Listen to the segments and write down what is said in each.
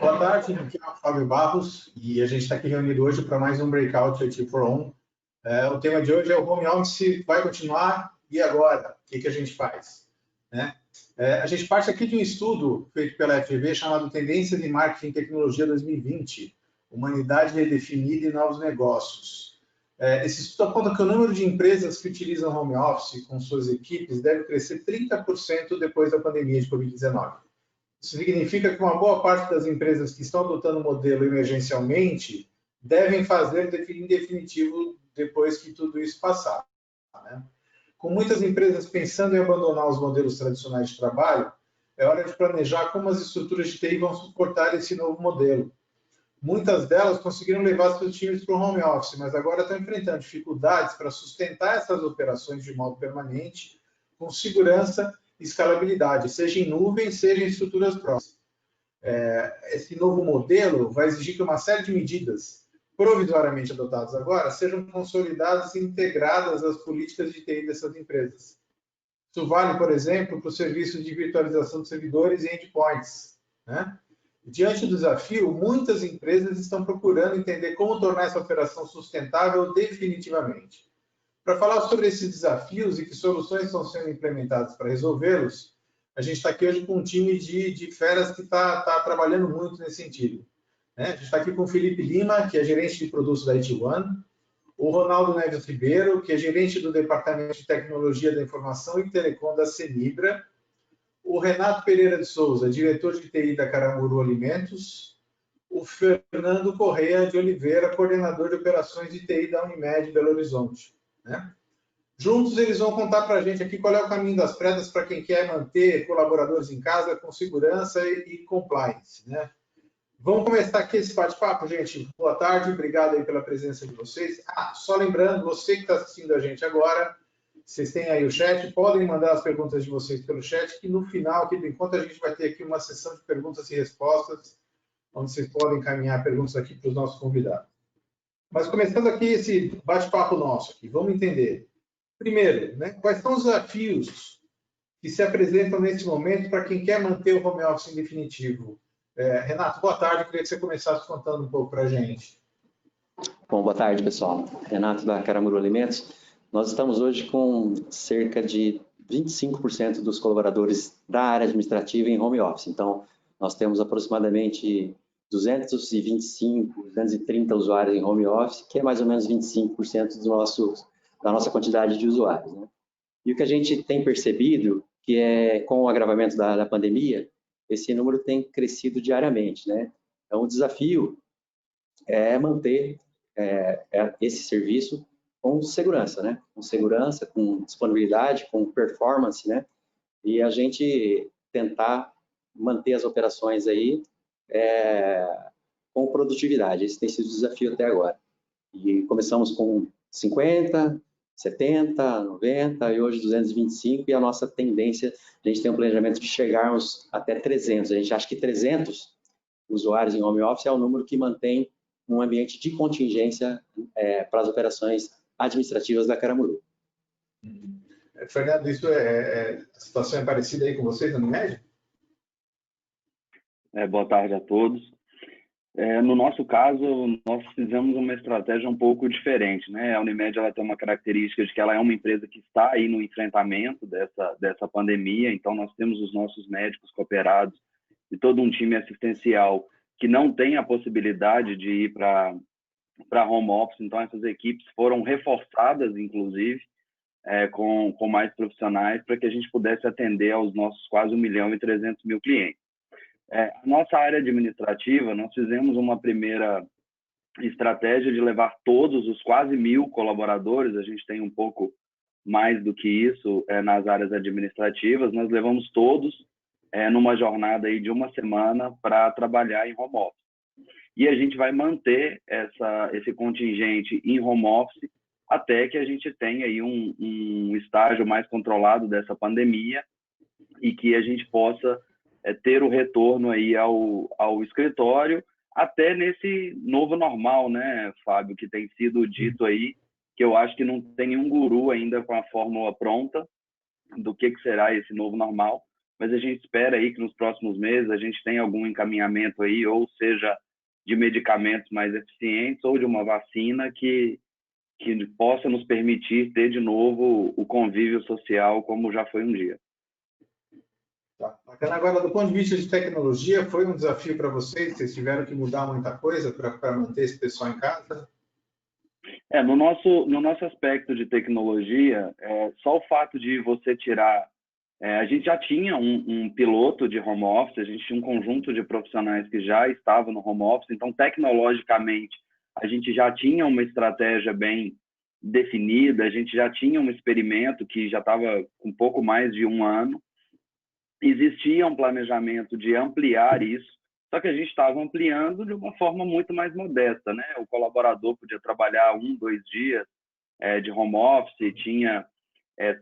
Boa tarde, aqui é o Fábio Barros e a gente está aqui reunido hoje para mais um Breakout IT for On. O tema de hoje é o home office vai continuar e agora? O que a gente faz? Né? A gente parte aqui de um estudo feito pela FGV chamado Tendência de Marketing e Tecnologia 2020, Humanidade Redefinida e Novos Negócios. Esse estudo aponta que o número de empresas que utilizam home office com suas equipes deve crescer 30% depois da pandemia de Covid-19. Isso significa que uma boa parte das empresas que estão adotando o modelo emergencialmente devem fazer em definitivo depois que tudo isso passar. Né? Com muitas empresas pensando em abandonar os modelos tradicionais de trabalho, é hora de planejar como as estruturas de TI vão suportar esse novo modelo. Muitas delas conseguiram levar seus times para o home office, mas agora estão enfrentando dificuldades para sustentar essas operações de modo permanente, com segurança e escalabilidade, seja em nuvem, seja em estruturas próximas. Esse novo modelo vai exigir que uma série de medidas provisoriamente adotadas agora sejam consolidadas e integradas às políticas de TI dessas empresas. Isso vale, por exemplo, para os serviços de virtualização de servidores e endpoints. Né? Diante do desafio, muitas empresas estão procurando entender como tornar essa operação sustentável definitivamente. Para falar sobre esses desafios e que soluções estão sendo implementadas para resolvê-los, a gente está aqui hoje com um time de feras que está trabalhando muito nesse sentido. A gente está aqui com o Felipe Lima, que é gerente de produtos da IT One, o Ronaldo Neves Ribeiro, que é gerente do Departamento de Tecnologia da Informação e Telecom da Cenibra, o Renato Pereira de Souza, diretor de TI da Caramuru Alimentos, o Fernando Correia de Oliveira, coordenador de operações de TI da Unimed Belo Horizonte. Né? Juntos eles vão contar para a gente aqui qual é o caminho das pedras para quem quer manter colaboradores em casa com segurança e compliance. Né? Vamos começar aqui esse bate-papo, gente. Boa tarde, obrigado aí pela presença de vocês. Só lembrando, você que está assistindo a gente agora, vocês têm aí o chat, podem mandar as perguntas de vocês pelo chat, que no final aqui do encontro a gente vai ter aqui uma sessão de perguntas e respostas, onde vocês podem encaminhar perguntas aqui para os nossos convidados. Mas começando aqui esse bate-papo nosso aqui, vamos entender. Primeiro, né, quais são os desafios que se apresentam nesse momento para quem quer manter o home office em definitivo? Renato, boa tarde, queria que você começasse contando um pouco para a gente. Bom, boa tarde, pessoal. Renato da Caramuru Alimentos. Nós estamos hoje com cerca de 25% dos colaboradores da área administrativa em home office. Então, nós temos aproximadamente 225, 230 usuários em home office, que é mais ou menos 25% da nossa quantidade de usuários. Né? E o que a gente tem percebido, que é com o agravamento da pandemia, esse número tem crescido diariamente. Né? Então, o desafio é manter esse serviço com segurança, né? Com segurança, com disponibilidade, com performance, né? E a gente tentar manter as operações aí com produtividade. Esse tem sido o desafio até agora. E começamos com 50, 70, 90 e hoje 225 e a nossa tendência, a gente tem um planejamento de chegarmos até 300. A gente acha que 300 usuários em home office é o número que mantém um ambiente de contingência para as operações administrativas da Caramuru. Fernando, a situação é parecida aí com vocês na Unimed? Boa tarde a todos. No nosso caso, nós fizemos uma estratégia um pouco diferente. Né? A Unimed ela tem uma característica de que ela é uma empresa que está aí no enfrentamento dessa pandemia, então nós temos os nossos médicos cooperados e todo um time assistencial que não tem a possibilidade de ir para home office, então essas equipes foram reforçadas, inclusive, com mais profissionais para que a gente pudesse atender aos nossos quase 1.300.000 clientes. A nossa área administrativa, nós fizemos uma primeira estratégia de levar todos os quase 1.000 colaboradores, a gente tem um pouco mais do que isso nas áreas administrativas, nós levamos todos numa jornada aí de uma semana para trabalhar em home office. E a gente vai manter esse contingente em home office até que a gente tenha aí um estágio mais controlado dessa pandemia e que a gente possa ter o retorno aí ao escritório até nesse novo normal, né, Fábio, que tem sido dito aí, que eu acho que não tem nenhum guru ainda com a fórmula pronta do que será esse novo normal, mas a gente espera aí que nos próximos meses a gente tenha algum encaminhamento aí, ou seja, de medicamentos mais eficientes ou de uma vacina que possa nos permitir ter de novo o convívio social como já foi um dia. Tá. Bacana. Agora, do ponto de vista de tecnologia, foi um desafio para vocês? Vocês tiveram que mudar muita coisa para manter esse pessoal em casa? No nosso aspecto de tecnologia, só o fato de você tirar... a gente já tinha um piloto de home office, a gente tinha um conjunto de profissionais que já estavam no home office, então, tecnologicamente, a gente já tinha uma estratégia bem definida, a gente já tinha um experimento que já estava com um pouco mais de um ano. Existia um planejamento de ampliar isso, só que a gente estava ampliando de uma forma muito mais modesta, né? O colaborador podia trabalhar 1, 2 dias de home office, tinha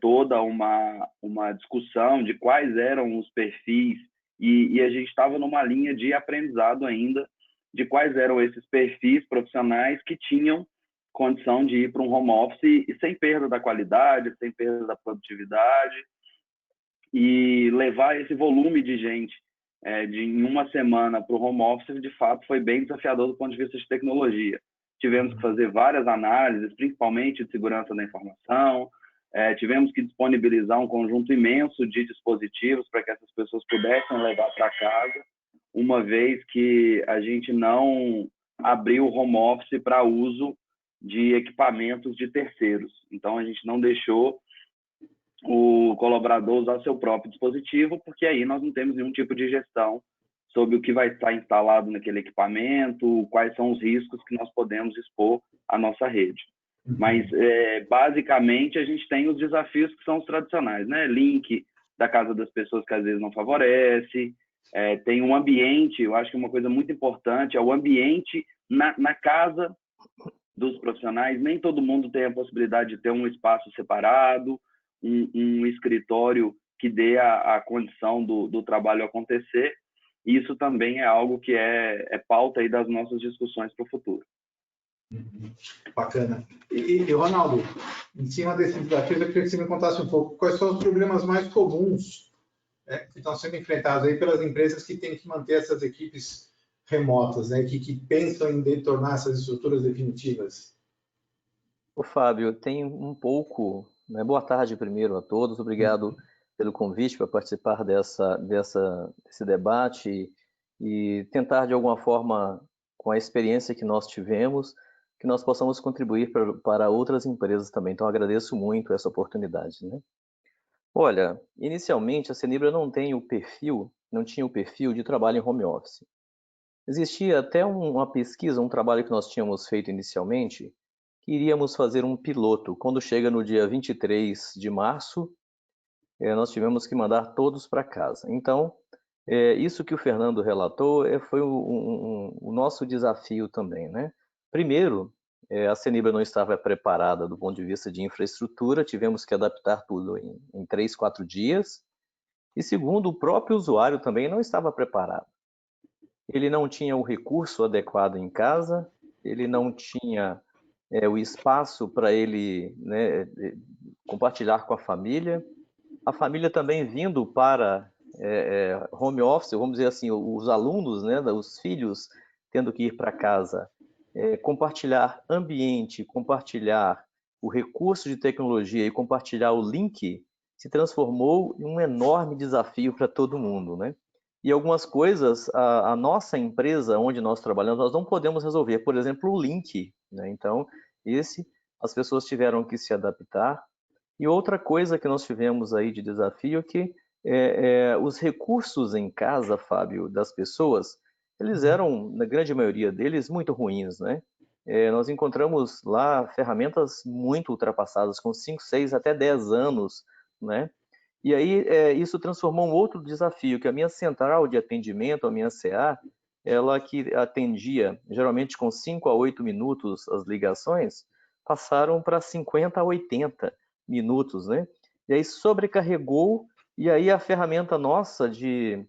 toda uma discussão de quais eram os perfis e a gente estava numa linha de aprendizado ainda de quais eram esses perfis profissionais que tinham condição de ir para um home office e sem perda da qualidade, sem perda da produtividade, e levar esse volume de gente em uma semana para o home office, de fato, foi bem desafiador do ponto de vista de tecnologia. Tivemos que fazer várias análises, principalmente de segurança da informação, tivemos que disponibilizar um conjunto imenso de dispositivos para que essas pessoas pudessem levar para casa, uma vez que a gente não abriu o home office para uso de equipamentos de terceiros. Então, a gente não deixou o colaborador usar seu próprio dispositivo, porque aí nós não temos nenhum tipo de gestão sobre o que vai estar instalado naquele equipamento, quais são os riscos que nós podemos expor à nossa rede. Mas, basicamente, a gente tem os desafios que são os tradicionais, né? Link da casa das pessoas que às vezes não favorece, tem um ambiente, eu acho que uma coisa muito importante é o ambiente na casa dos profissionais. Nem todo mundo tem a possibilidade de ter um espaço separado, um escritório que dê a condição do trabalho acontecer. Isso também é algo que é pauta aí das nossas discussões para o futuro. Bacana. E, Ronaldo, em cima desses desafios, eu queria que você me contasse um pouco quais são os problemas mais comuns que estão sendo enfrentados aí pelas empresas que têm que manter essas equipes remotas, né, que pensam em tornar essas estruturas definitivas. Ô, Fábio, tem um pouco... Né? Boa tarde primeiro a todos, obrigado pelo convite para participar desse debate e tentar, de alguma forma, com a experiência que nós tivemos, que nós possamos contribuir para outras empresas também. Então, agradeço muito essa oportunidade. Né? Olha, inicialmente a Cenibra não tinha o perfil de trabalho em home office. Existia até uma pesquisa, um trabalho que nós tínhamos feito inicialmente, que iríamos fazer um piloto. Quando chega no dia 23 de março, nós tivemos que mandar todos para casa. Então, isso que o Fernando relatou foi o nosso desafio também, né? Primeiro, a Cenibra não estava preparada do ponto de vista de infraestrutura, tivemos que adaptar tudo em 3, 4 dias. E segundo, o próprio usuário também não estava preparado. Ele não tinha o recurso adequado em casa, ele não tinha o espaço para ele, né, compartilhar com a família também vindo para home office, vamos dizer assim, os alunos, né, os filhos tendo que ir para casa, compartilhar ambiente, compartilhar o recurso de tecnologia e compartilhar o link se transformou em um enorme desafio para todo mundo, né? E algumas coisas, a nossa empresa onde nós trabalhamos, nós não podemos resolver, por exemplo, o link, né? Então, as pessoas tiveram que se adaptar. E outra coisa que nós tivemos aí de desafio é que os recursos em casa, Fábio, das pessoas, eles eram, na grande maioria deles, muito ruins, né? Nós encontramos lá ferramentas muito ultrapassadas, com 5, 6, até 10 anos, né? E aí isso transformou um outro desafio, que a minha central de atendimento, a minha CA, ela que atendia geralmente com 5 a 8 minutos as ligações, passaram para 50 a 80 minutos, né? E aí sobrecarregou, e aí a ferramenta nossa de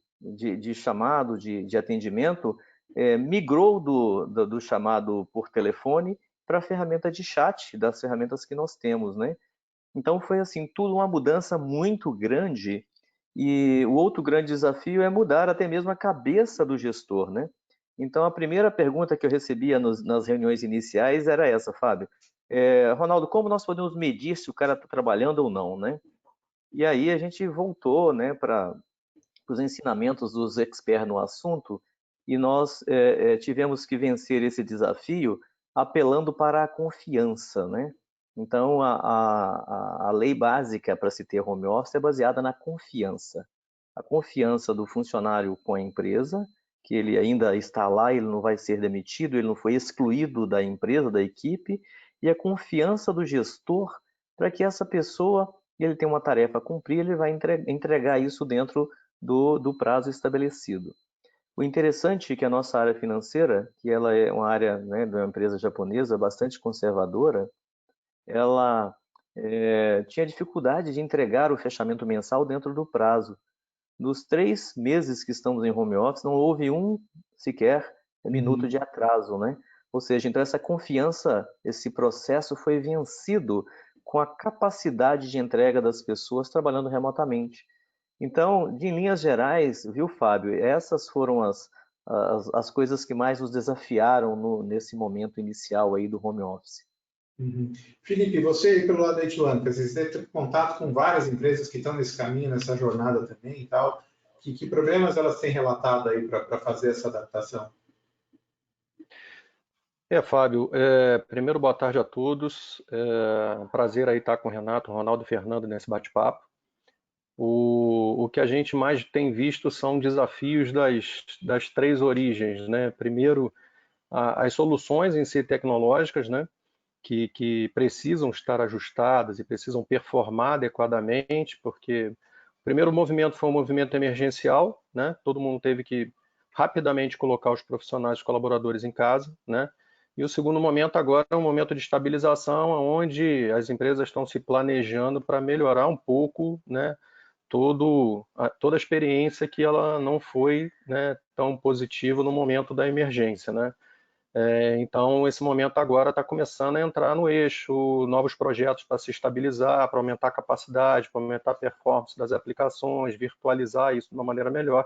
chamado, de atendimento, migrou do chamado por telefone para a ferramenta de chat, das ferramentas que nós temos, né? Então foi assim, tudo uma mudança muito grande E o outro grande desafio é mudar até mesmo a cabeça do gestor, né? Então, a primeira pergunta que eu recebia nas reuniões iniciais era essa, Fábio. Ronaldo, como nós podemos medir se o cara está trabalhando ou não, né? E aí a gente voltou, né, para os ensinamentos dos experts no assunto e nós tivemos que vencer esse desafio apelando para a confiança, né? Então, a lei básica para se ter home office é baseada na confiança. A confiança do funcionário com a empresa, que ele ainda está lá, ele não vai ser demitido, ele não foi excluído da empresa, da equipe, e a confiança do gestor para que essa pessoa, ele tem uma tarefa a cumprir, ele vai entregar isso dentro do prazo estabelecido. O interessante é que a nossa área financeira, que ela é uma área, né, de uma empresa japonesa bastante conservadora, ela tinha dificuldade de entregar o fechamento mensal dentro do prazo. Nos 3 meses que estamos em home office, não houve sequer minuto de atraso, né? Ou seja, então essa confiança, esse processo foi vencido com a capacidade de entrega das pessoas trabalhando remotamente. Então, em linhas gerais, viu, Fábio, essas foram as coisas que mais nos desafiaram nesse momento inicial aí do home office. Felipe, você aí pelo lado da Ituano, você teve contato com várias empresas que estão nesse caminho, nessa jornada também e tal. Que problemas elas têm relatado aí para fazer essa adaptação? Fábio, primeiro boa tarde a todos. Prazer aí estar com o Renato, Ronaldo e Fernando nesse bate-papo. O que a gente mais tem visto são desafios das 3 origens, né? Primeiro, as soluções em si tecnológicas, né? Que precisam estar ajustadas e precisam performar adequadamente, porque o primeiro movimento foi um movimento emergencial, né? Todo mundo teve que rapidamente colocar os profissionais e colaboradores em casa, né? E o segundo momento agora é um momento de estabilização, onde as empresas estão se planejando para melhorar um pouco, né, toda a experiência que ela não foi, né, tão positiva no momento da emergência, né? Então, esse momento agora está começando a entrar no eixo, novos projetos para se estabilizar, para aumentar a capacidade, para aumentar a performance das aplicações, virtualizar isso de uma maneira melhor.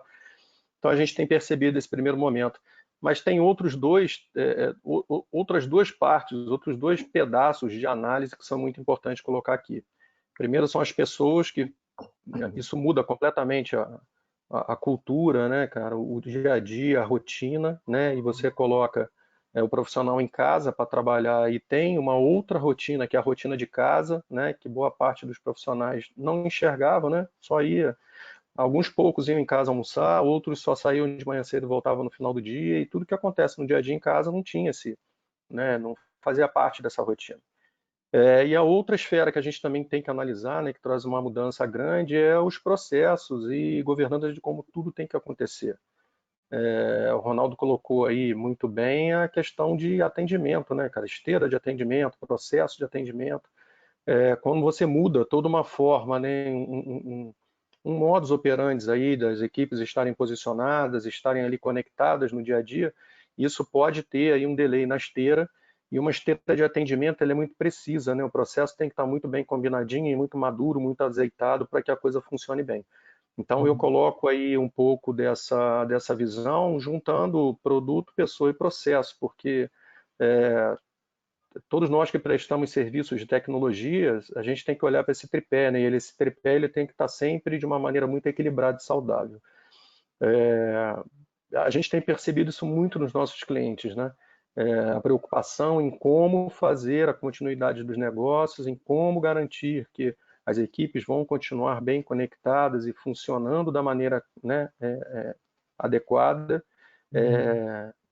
Então, a gente tem percebido esse primeiro momento. Mas tem outras 2 partes, outros 2 pedaços de análise que são muito importantes colocar aqui. Primeiro são as pessoas, que isso muda completamente a cultura, né, cara, o dia a dia, a rotina, né, e você coloca o profissional em casa para trabalhar e tem uma outra rotina, que é a rotina de casa, né, que boa parte dos profissionais não enxergavam, né, só ia. Alguns poucos iam em casa almoçar, outros só saíam de manhã cedo e voltavam no final do dia, e tudo que acontece no dia a dia em casa não tinha né, não fazia parte dessa rotina. E a outra esfera que a gente também tem que analisar, né, que traz uma mudança grande, é os processos e governança de como tudo tem que acontecer. O Ronaldo colocou aí muito bem a questão de atendimento, né, cara, esteira de atendimento, processo de atendimento. Quando você muda toda uma forma, né, um modus operandi aí das equipes estarem posicionadas, estarem ali conectadas no dia a dia, isso pode ter aí um delay na esteira, e uma esteira de atendimento ela é muito precisa, né? O processo tem que estar muito bem combinadinho e muito maduro, muito azeitado para que a coisa funcione bem. Então eu coloco aí um pouco dessa visão, juntando produto, pessoa e processo, porque todos nós que prestamos serviços de tecnologias, a gente tem que olhar para esse tripé, né? E esse tripé ele tem que estar sempre de uma maneira muito equilibrada e saudável. A gente tem percebido isso muito nos nossos clientes, né? A preocupação em como fazer a continuidade dos negócios, em como garantir que as equipes vão continuar bem conectadas e funcionando da maneira, né, adequada,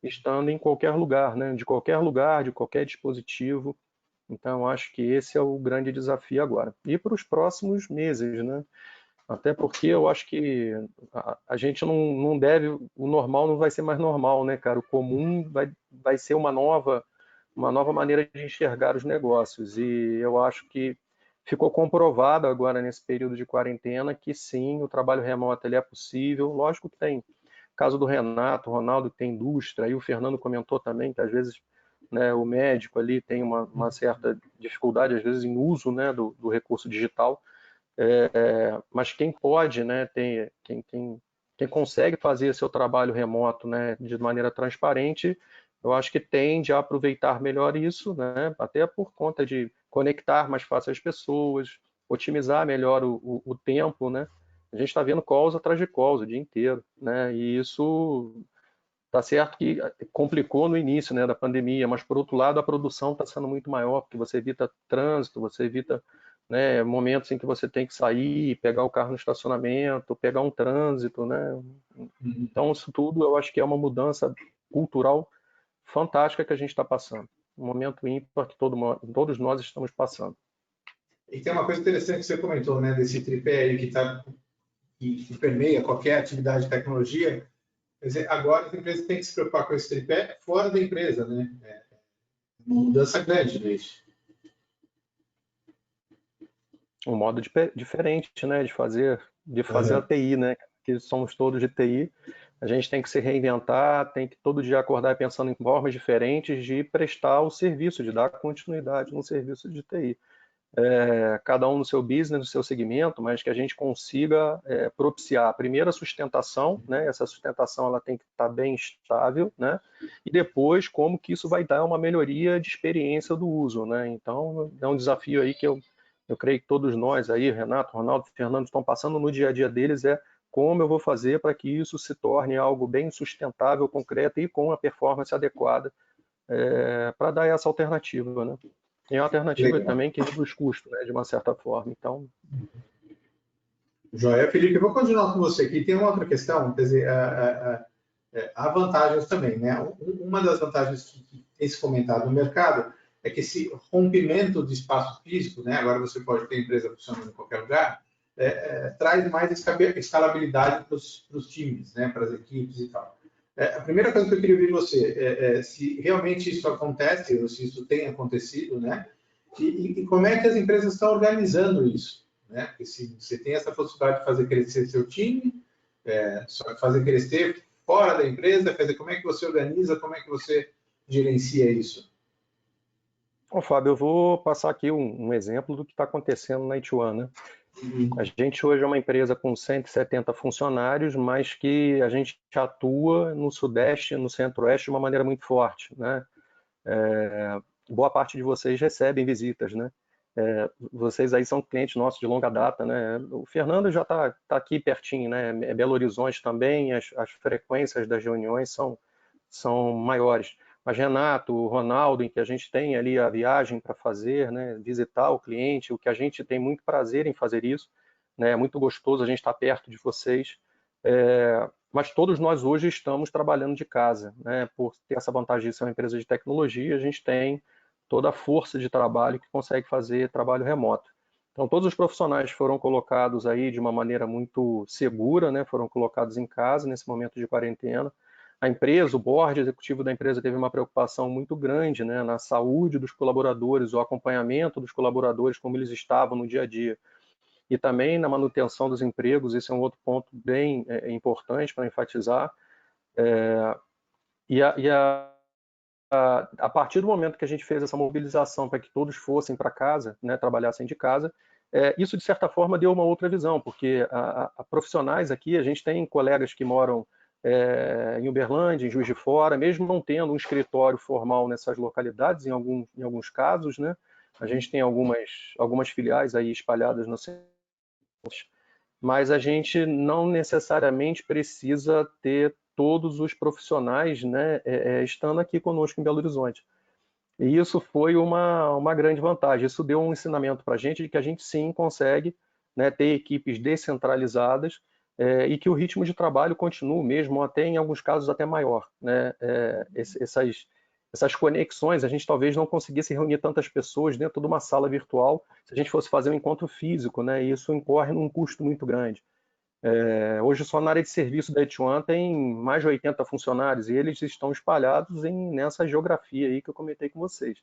estando em qualquer lugar, né? De qualquer lugar, de qualquer dispositivo. Então, acho que esse é o grande desafio agora. E para os próximos meses, né? Até porque eu acho que a gente não deve, o normal não vai ser mais normal, né, cara? O comum vai ser uma nova maneira de enxergar os negócios. E eu acho que ficou comprovado agora nesse período de quarentena que sim, o trabalho remoto ele é possível. Lógico que tem caso do Renato, o Ronaldo que tem indústria, e o Fernando comentou também que às vezes, né, o médico ali tem uma certa dificuldade, às vezes, em uso, né, do recurso digital. Mas quem pode, né, quem consegue fazer seu trabalho remoto, né, de maneira transparente, eu acho que tende a aproveitar melhor isso, né, até por conta de conectar mais fácil as pessoas, otimizar melhor o tempo, né? A gente está vendo calls atrás de calls o dia inteiro, né? E isso tá certo que complicou no início, né, da pandemia, mas por outro lado a produção está sendo muito maior, porque você evita trânsito, você evita, né, momentos em que você tem que sair, pegar o carro no estacionamento, pegar um trânsito, né? Então isso tudo eu acho que é uma mudança cultural fantástica que a gente está passando, um momento ímpar que todos nós estamos passando. E tem uma coisa interessante que você comentou, né, desse tripé aí que permeia qualquer atividade de tecnologia. Quer dizer, agora as empresas têm que se preocupar com esse tripé fora da empresa, né? Uma mudança grande nisso. Um modo diferente, né, de fazer a TI, né, que somos todos de TI. A gente tem que se reinventar, tem que todo dia acordar pensando em formas diferentes de prestar o serviço, de dar continuidade no serviço de TI. Cada um no seu business, no seu segmento, mas que a gente consiga propiciar a primeira sustentação, né? Essa sustentação ela tem que estar bem estável, né? E depois como que isso vai dar uma melhoria de experiência do uso, né? Então é um desafio aí que eu creio que todos nós aí, Renato, Ronaldo, Fernando, estão passando no dia a dia deles, como eu vou fazer para que isso se torne algo bem sustentável, concreto e com a performance adequada para dar essa alternativa, né? E a alternativa também que reduz custo, né, de uma certa forma. Então, Joia. Felipe, eu vou continuar com você aqui. Tem uma outra questão, quer dizer, há vantagens também, né? Uma das vantagens que tem se comentado no mercado é que esse rompimento de espaço físico, né? Agora você pode ter empresa funcionando em qualquer lugar, traz mais escalabilidade para os times, né? Para as equipes e tal. A primeira coisa que eu queria ouvir de você é se realmente isso acontece, ou se isso tem acontecido, né? E como é que as empresas estão organizando isso, né? Porque se você tem essa possibilidade de fazer crescer seu time, só que fazer crescer fora da empresa, quer dizer, como é que você organiza, como é que você gerencia isso? Bom, Fábio, eu vou passar aqui um exemplo do que está acontecendo na Ituan, né? A gente hoje é uma empresa com 170 funcionários, mas que a gente atua no Sudeste e no Centro-Oeste de uma maneira muito forte, né? Boa parte de vocês recebem visitas, né? Vocês aí são clientes nossos de longa data, né? O Fernando já está aqui pertinho, né? Belo Horizonte também, as frequências das reuniões são maiores. Mas Renato, Ronaldo, em que a gente tem ali a viagem para fazer, né? Visitar o cliente, o que a gente tem muito prazer em fazer isso, né? É muito gostoso a gente estar perto de vocês. Mas todos nós hoje estamos trabalhando de casa, né? Por ter essa vantagem de ser uma empresa de tecnologia, a gente tem toda a força de trabalho que consegue fazer trabalho remoto. Então, todos os profissionais foram colocados aí de uma maneira muito segura, né? Foram colocados em casa nesse momento de quarentena. A empresa, o board executivo da empresa teve uma preocupação muito grande, né, na saúde dos colaboradores, o acompanhamento dos colaboradores, como eles estavam no dia a dia. E também na manutenção dos empregos, esse é um outro ponto bem importante para enfatizar. A partir do momento que a gente fez essa mobilização para que todos fossem para casa, né, trabalhassem de casa, isso de certa forma deu uma outra visão, porque a profissionais aqui, a gente tem colegas que moram em Uberlândia, em Juiz de Fora, mesmo não tendo um escritório formal nessas localidades, em alguns casos, né, a gente tem algumas filiais aí espalhadas no centro, mas a gente não necessariamente precisa ter todos os profissionais, né, estando aqui conosco em Belo Horizonte. E isso foi uma grande vantagem. Isso deu um ensinamento para a gente de que a gente sim consegue, né, ter equipes descentralizadas e que o ritmo de trabalho continue mesmo, até em alguns casos até maior, né? Essas conexões, a gente talvez não conseguisse reunir tantas pessoas dentro de uma sala virtual se a gente fosse fazer um encontro físico, né? E isso incorre num custo muito grande. Hoje, só na área de serviço da Ituan tem mais de 80 funcionários e eles estão espalhados nessa geografia aí que eu comentei com vocês.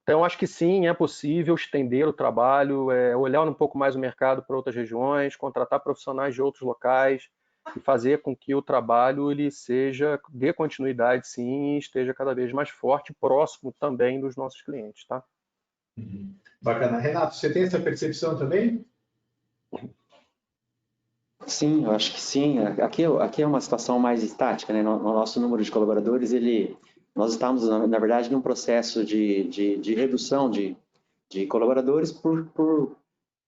Então, eu acho que sim, é possível estender o trabalho, olhar um pouco mais o mercado para outras regiões, contratar profissionais de outros locais e fazer com que o trabalho ele dê continuidade, sim, e esteja cada vez mais forte, próximo também dos nossos clientes, tá? Bacana. Renato, você tem essa percepção também? Sim, eu acho que sim. Aqui é uma situação mais estática, né? No nosso número de colaboradores, nós estamos, na verdade, num processo de redução de colaboradores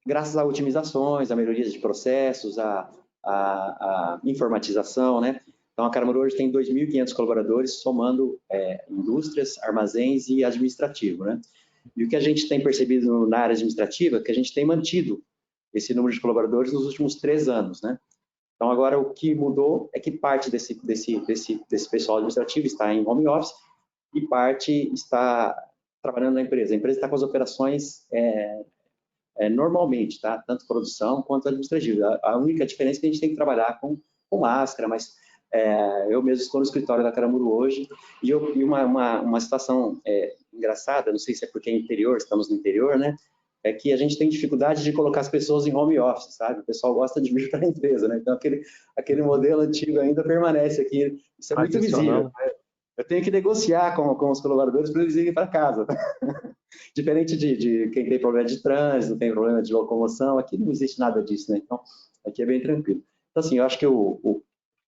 graças a otimizações, a melhorias de processos, a informatização, né? Então, a Caramuru hoje tem 2.500 colaboradores, somando indústrias, armazéns e administrativo, né? E o que a gente tem percebido na área administrativa é que a gente tem mantido esse número de colaboradores nos últimos 3 anos, né? Então, agora, o que mudou é que parte desse pessoal administrativo está em home office e parte está trabalhando na empresa. A empresa está com as operações normalmente, tá? Tanto produção quanto administrativo. A única diferença é que a gente tem que trabalhar com máscara, mas eu mesmo estou no escritório da Caramuru hoje e uma situação engraçada, não sei se é porque é interior, estamos no interior, né? É que a gente tem dificuldade de colocar as pessoas em home office, sabe? O pessoal gosta de vir para a empresa, né? Então, aquele modelo antigo ainda permanece aqui. Isso é muito visível, né? Eu tenho que negociar com os colaboradores para eles irem para casa. Diferente de quem tem problema de trânsito, tem problema de locomoção, aqui não existe nada disso, né? Então, aqui é bem tranquilo. Então, assim, eu acho que o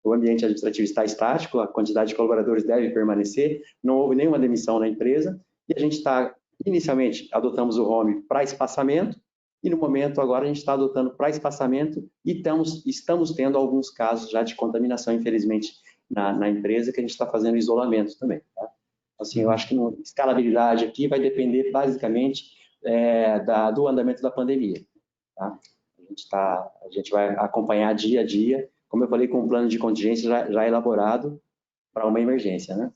ambiente administrativo está estático, a quantidade de colaboradores deve permanecer, não houve nenhuma demissão na empresa, e a gente está, inicialmente, adotamos o home para espaçamento, e no momento agora a gente está adotando para espaçamento, e estamos tendo alguns casos já de contaminação, infelizmente, na empresa, que a gente está fazendo isolamento também, tá? Assim, eu acho que a escalabilidade aqui vai depender basicamente do andamento da pandemia. Tá? A gente vai acompanhar dia a dia, como eu falei, com um plano de contingência já elaborado para uma emergência, né?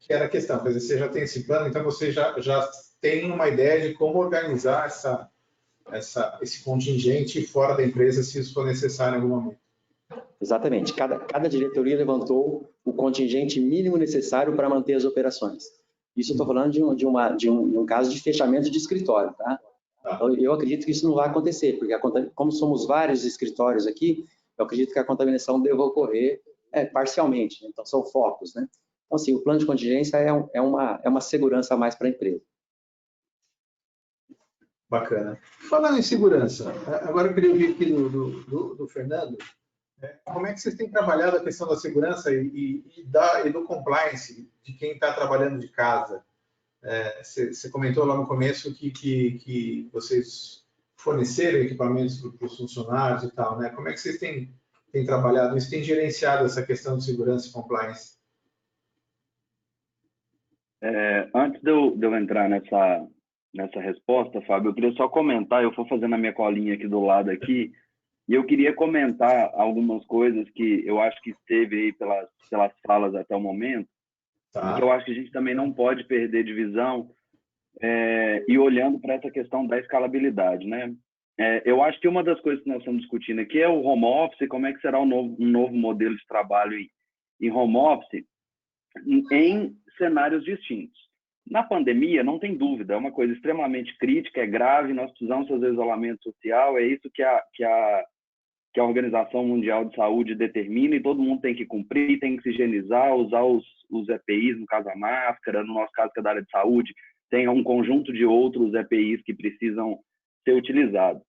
Que era a questão, quer dizer, você já tem esse plano, então você já tem uma ideia de como organizar esse contingente fora da empresa, se isso for necessário em algum momento. Exatamente. Cada diretoria levantou o contingente mínimo necessário para manter as operações. Isso eu estou falando de um caso de fechamento de escritório, tá? Então, eu acredito que isso não vai acontecer, porque como somos vários escritórios aqui, eu acredito que a contaminação deva ocorrer parcialmente. Né? Então, são focos, né? Então, assim, o plano de contingência é uma segurança a mais para a empresa. Bacana. Falando em segurança, agora eu queria ouvir aqui do Fernando, como é que vocês têm trabalhado a questão da segurança e do compliance de quem está trabalhando de casa? Você comentou lá no começo que vocês forneceram equipamentos para os funcionários e tal, né? Como é que vocês têm trabalhado isso, têm gerenciado essa questão de segurança e compliance? Antes de eu entrar nessa resposta, Fábio, eu queria só comentar, eu vou fazendo a minha colinha aqui do lado aqui, e eu queria comentar algumas coisas que eu acho que esteve aí pelas falas até o momento, Tá. que eu acho que a gente também não pode perder de visão e olhando para essa questão da escalabilidade, né? Eu acho que uma das coisas que nós estamos discutindo aqui é o home office, como é que será um novo modelo de trabalho em home office em cenários distintos. Na pandemia, não tem dúvida, é uma coisa extremamente crítica, é grave, nós precisamos fazer isolamento social, é isso que a Organização Mundial de Saúde determina e todo mundo tem que cumprir, tem que se higienizar, usar os EPIs, no caso a máscara, no nosso caso que é da área de saúde, tem um conjunto de outros EPIs que precisam ser utilizados.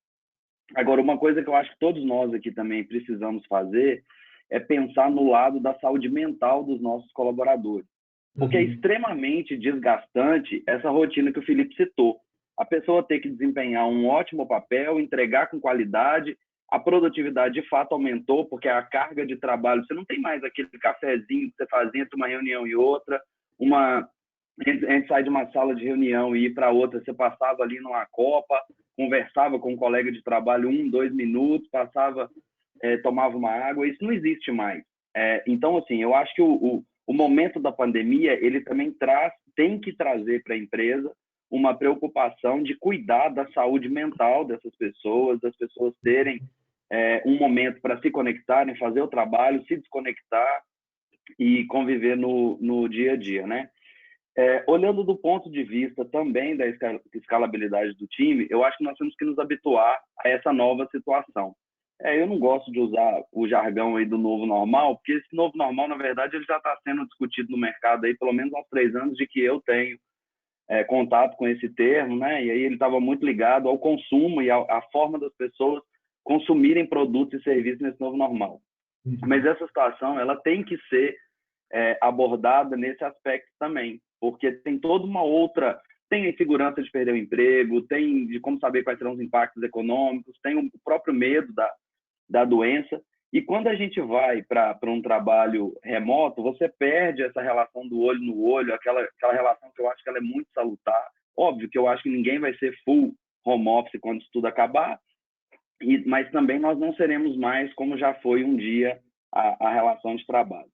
Agora, uma coisa que eu acho que todos nós aqui também precisamos fazer é pensar no lado da saúde mental dos nossos colaboradores. Porque é extremamente desgastante essa rotina que o Felipe citou. A pessoa ter que desempenhar um ótimo papel, entregar com qualidade, a produtividade de fato aumentou, porque a carga de trabalho, você não tem mais aquele cafezinho que você fazia entre uma reunião e outra, a gente sai de uma sala de reunião e ir para outra, você passava ali numa copa, conversava com um colega de trabalho 1, 2 minutos, tomava uma água, isso não existe mais. Então, assim, eu acho que o momento da pandemia, ele também tem que trazer para a empresa uma preocupação de cuidar da saúde mental dessas pessoas, das pessoas terem um momento para se conectarem, fazer o trabalho, se desconectar e conviver no dia a dia, né? Olhando do ponto de vista também da escalabilidade do time, eu acho que nós temos que nos habituar a essa nova situação. Eu não gosto de usar o jargão aí do novo normal, porque esse novo normal, na verdade, ele já está sendo discutido no mercado aí pelo menos há uns 3 anos de que eu tenho contato com esse termo, né? E aí ele estava muito ligado ao consumo e à forma das pessoas consumirem produtos e serviços nesse novo normal. Mas essa situação ela tem que ser abordada nesse aspecto também, porque tem toda uma outra, tem a insegurança de perder o emprego, tem de como saber quais serão os impactos econômicos, tem o próprio medo da doença. E quando a gente vai para um trabalho remoto, você perde essa relação do olho no olho, aquela relação que eu acho que ela é muito salutar. Óbvio que eu acho que ninguém vai ser full home office quando isso tudo acabar, mas também nós não seremos mais como já foi um dia a relação de trabalho.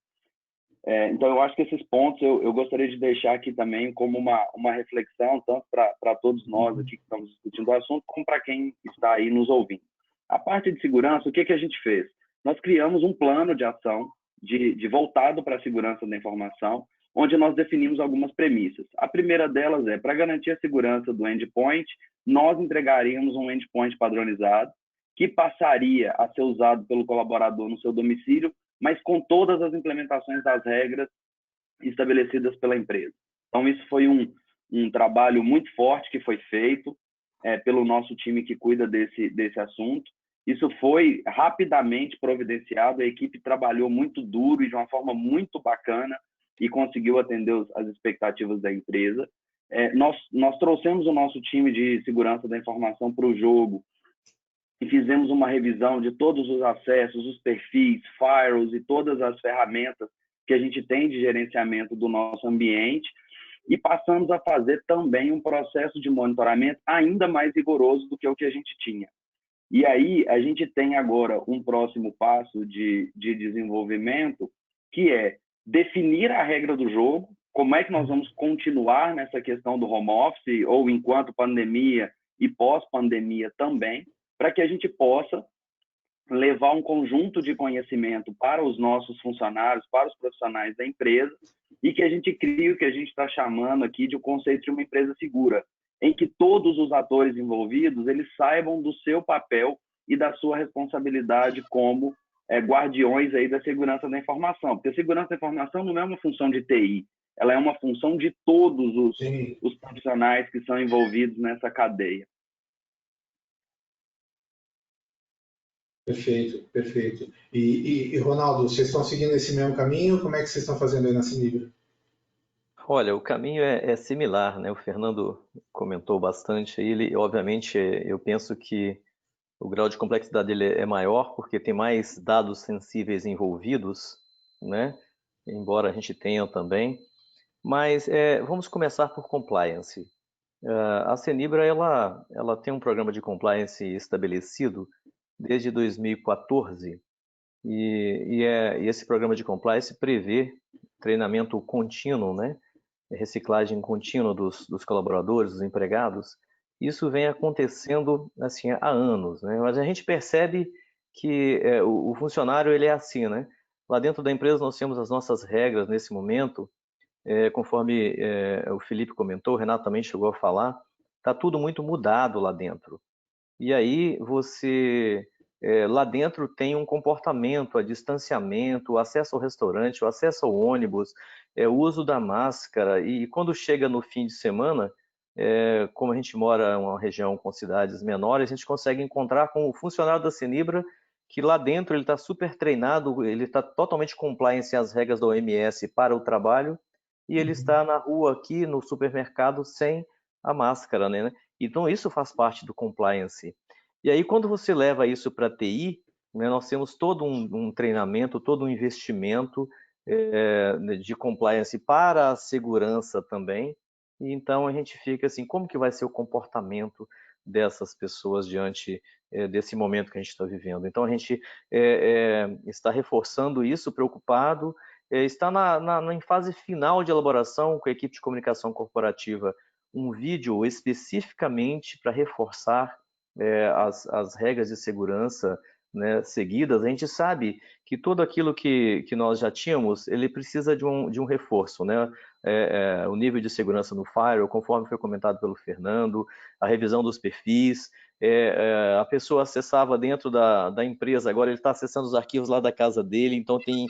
Então, eu acho que esses pontos eu gostaria de deixar aqui também como uma reflexão, tanto para todos nós aqui que estamos discutindo o assunto, como para quem está aí nos ouvindo. A parte de segurança, o que a gente fez? Nós criamos um plano de ação voltado para a segurança da informação, onde nós definimos algumas premissas. A primeira delas é, para garantir a segurança do endpoint, nós entregaríamos um endpoint padronizado, que passaria a ser usado pelo colaborador no seu domicílio, mas com todas as implementações das regras estabelecidas pela empresa. Então, isso foi um trabalho muito forte que foi feito pelo nosso time que cuida desse assunto. Isso foi rapidamente providenciado, a equipe trabalhou muito duro e de uma forma muito bacana e conseguiu atender as expectativas da empresa. Nós trouxemos o nosso time de segurança da informação para o jogo e fizemos uma revisão de todos os acessos, os perfis, firewalls e todas as ferramentas que a gente tem de gerenciamento do nosso ambiente e passamos a fazer também um processo de monitoramento ainda mais rigoroso do que o que a gente tinha. E aí a gente tem agora um próximo passo de desenvolvimento, que é definir a regra do jogo, como é que nós vamos continuar nessa questão do home office, ou enquanto pandemia e pós-pandemia também, para que a gente possa levar um conjunto de conhecimento para os nossos funcionários, para os profissionais da empresa, e que a gente crie o que a gente está chamando aqui de o conceito de uma empresa segura, em que todos os atores envolvidos eles saibam do seu papel e da sua responsabilidade como guardiões aí da segurança da informação. Porque a segurança da informação não é uma função de TI, ela é uma função de todos os profissionais que são envolvidos nessa cadeia. Perfeito, perfeito. E Ronaldo, vocês estão seguindo esse mesmo caminho? Como é que vocês estão fazendo aí na Cinibra? Olha, o caminho é similar, né? O Fernando comentou bastante aí. Ele, obviamente, eu penso que o grau de complexidade dele é maior porque tem mais dados sensíveis envolvidos, né? Embora a gente tenha também. Mas vamos começar por compliance. A Cenibra ela tem um programa de compliance estabelecido desde 2014 e esse programa de compliance prevê treinamento contínuo, né? Reciclagem contínua dos colaboradores, dos empregados. Isso vem acontecendo assim há anos, né? Mas a gente percebe que o funcionário ele é assim, né? Lá dentro da empresa nós temos as nossas regras nesse momento, conforme o Felipe comentou, o Renato também chegou a falar, está tudo muito mudado lá dentro. E aí você lá dentro tem um comportamento, a distanciamento, o acesso ao restaurante, o acesso ao ônibus, o uso da máscara. E quando chega no fim de semana, como a gente mora em uma região com cidades menores, a gente consegue encontrar com o funcionário da Cenibra que lá dentro ele está super treinado, ele está totalmente compliance às regras da OMS para o trabalho e ele está na rua aqui no supermercado sem a máscara, né? Então, isso faz parte do compliance. E aí, quando você leva isso para a TI, né, nós temos todo um treinamento, todo um investimento de compliance para a segurança também. E então, a gente fica assim, como que vai ser o comportamento dessas pessoas diante desse momento que a gente está vivendo? Então, a gente está reforçando isso, preocupado, está em fase final de elaboração com a equipe de comunicação corporativa um vídeo especificamente para reforçar as regras de segurança, né, seguidas. A gente sabe que tudo aquilo que nós já tínhamos, ele precisa de um reforço, né? O nível de segurança no firewall, conforme foi comentado pelo Fernando, a revisão dos perfis, a pessoa acessava dentro da empresa, agora ele está acessando os arquivos lá da casa dele, então tem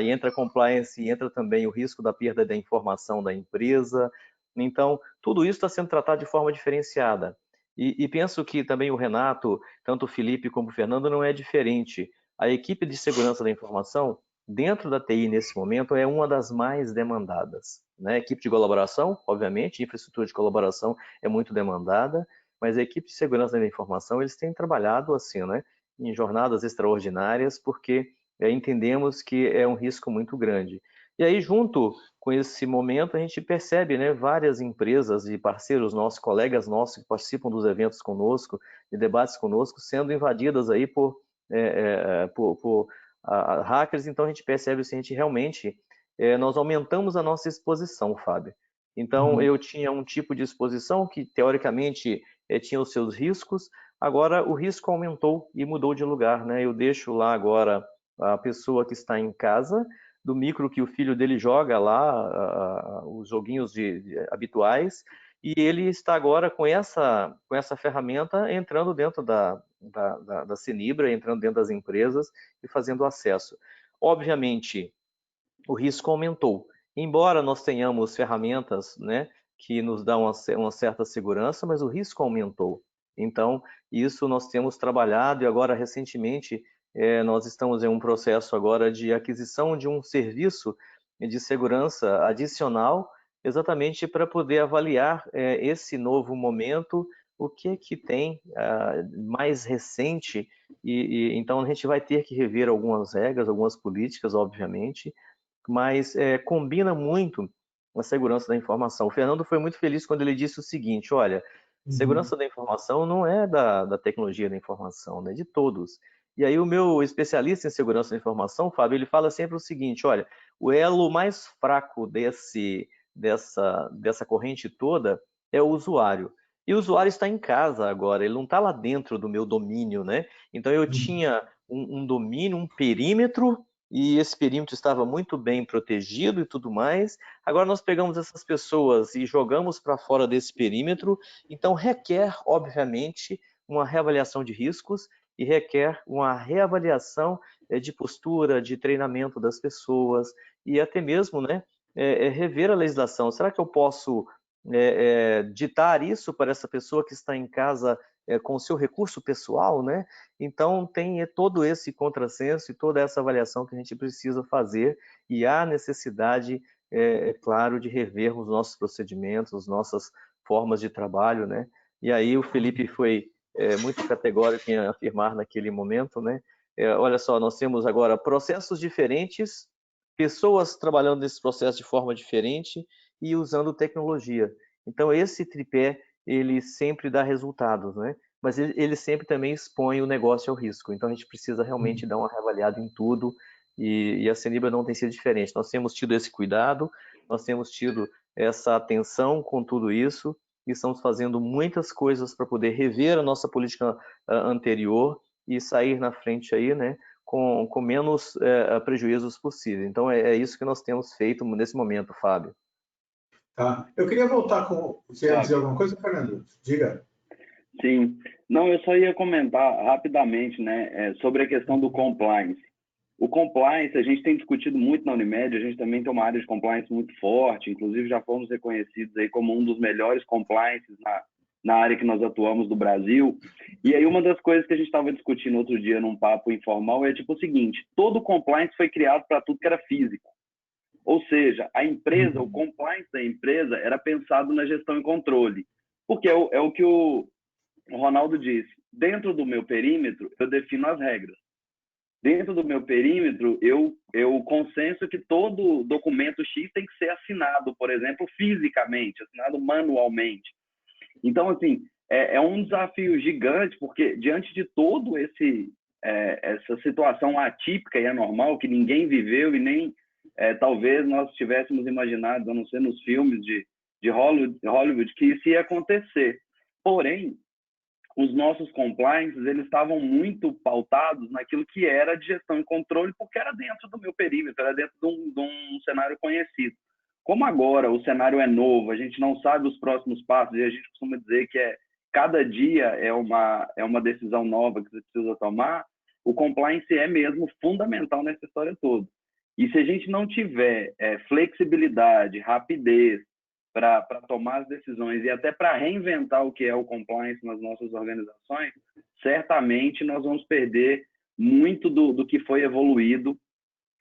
entra compliance, entra também o risco da perda da informação da empresa. Então, tudo isso está sendo tratado de forma diferenciada. E penso que também o Renato, tanto o Felipe como o Fernando, não é diferente. A equipe de segurança da informação, dentro da TI nesse momento, é uma das mais demandadas, né? A equipe de colaboração, obviamente, infraestrutura de colaboração é muito demandada, mas a equipe de segurança da informação, eles têm trabalhado assim, né? Em jornadas extraordinárias, porque entendemos que é um risco muito grande. E aí, junto com esse momento, a gente percebe, né, várias empresas e parceiros nossos, colegas nossos que participam dos eventos conosco, de debates conosco, sendo invadidas aí por hackers. Então, a gente percebe se a gente realmente, nós aumentamos a nossa exposição, Fábio. Então, eu tinha um tipo de exposição que, teoricamente, tinha os seus riscos, agora o risco aumentou e mudou de lugar, né? Eu deixo lá agora a pessoa que está em casa, do micro que o filho dele joga lá, os joguinhos habituais, e ele está agora com essa ferramenta entrando dentro da Cenibra, entrando dentro das empresas e fazendo acesso. Obviamente, o risco aumentou. Embora nós tenhamos ferramentas, né, que nos dão uma certa segurança, mas o risco aumentou. Então, isso nós temos trabalhado e agora, recentemente, nós estamos em um processo agora de aquisição de um serviço de segurança adicional, exatamente para poder avaliar esse novo momento, o que tem mais recente, então a gente vai ter que rever algumas regras, algumas políticas, obviamente, mas combina muito a segurança da informação. O Fernando foi muito feliz quando ele disse o seguinte, olha, segurança da informação não é da tecnologia da informação, né, de todos. E aí o meu especialista em segurança da informação, Fábio, ele fala sempre o seguinte, olha, o elo mais fraco dessa corrente toda é o usuário. E o usuário está em casa agora, ele não está lá dentro do meu domínio, né? Então eu tinha um domínio, um perímetro, e esse perímetro estava muito bem protegido e tudo mais. Agora nós pegamos essas pessoas e jogamos para fora desse perímetro, então requer, obviamente, uma reavaliação de riscos e requer uma reavaliação de postura, de treinamento das pessoas e até mesmo, né, rever a legislação. Será que eu posso ditar isso para essa pessoa que está em casa com o seu recurso pessoal, né? Então tem todo esse contrassenso e toda essa avaliação que a gente precisa fazer e há necessidade, claro, de revermos nossos procedimentos, nossas formas de trabalho, né? E aí o Felipe foi muito categórico em afirmar naquele momento, né? Olha só, nós temos agora processos diferentes, pessoas trabalhando nesse processo de forma diferente e usando tecnologia. Então esse tripé ele sempre dá resultados, né? Mas ele sempre também expõe o negócio ao risco. Então a gente precisa realmente dar uma reavaliada em tudo e a Cenibra não tem sido diferente. Nós temos tido esse cuidado, nós temos tido essa atenção com tudo isso e estamos fazendo muitas coisas para poder rever a nossa política anterior e sair na frente aí, né, com menos prejuízos possível. Então é isso que nós temos feito nesse momento, Fábio. Tá. Eu queria voltar com... Você ia dizer alguma coisa, Fernando? Diga. Sim. Não, eu só ia comentar rapidamente, né, sobre a questão do compliance. O compliance, a gente tem discutido muito na Unimed, a gente também tem uma área de compliance muito forte, inclusive já fomos reconhecidos aí como um dos melhores compliances na área que nós atuamos do Brasil. E aí uma das coisas que a gente estava discutindo outro dia num papo informal é tipo o seguinte, todo compliance foi criado para tudo que era físico. Ou seja, a empresa, o compliance da empresa era pensado na gestão e controle. Porque é o que o Ronaldo disse, dentro do meu perímetro eu defino as regras. Dentro do meu perímetro, eu consenso que todo documento X tem que ser assinado, por exemplo, fisicamente, assinado manualmente. Então, assim, é um desafio gigante, porque diante de todo essa situação atípica e anormal que ninguém viveu e nem talvez nós tivéssemos imaginado, a não ser nos filmes de Hollywood, que isso ia acontecer. Porém, os nossos compliances, eles estavam muito pautados naquilo que era de gestão e controle, porque era dentro do meu perímetro, era dentro de um cenário conhecido. Como agora o cenário é novo, a gente não sabe os próximos passos, e a gente costuma dizer que cada dia é uma decisão nova que você precisa tomar, o compliance é mesmo fundamental nessa história toda. E se a gente não tiver flexibilidade, rapidez, para tomar as decisões e até para reinventar o que é o compliance nas nossas organizações, certamente nós vamos perder muito do que foi evoluído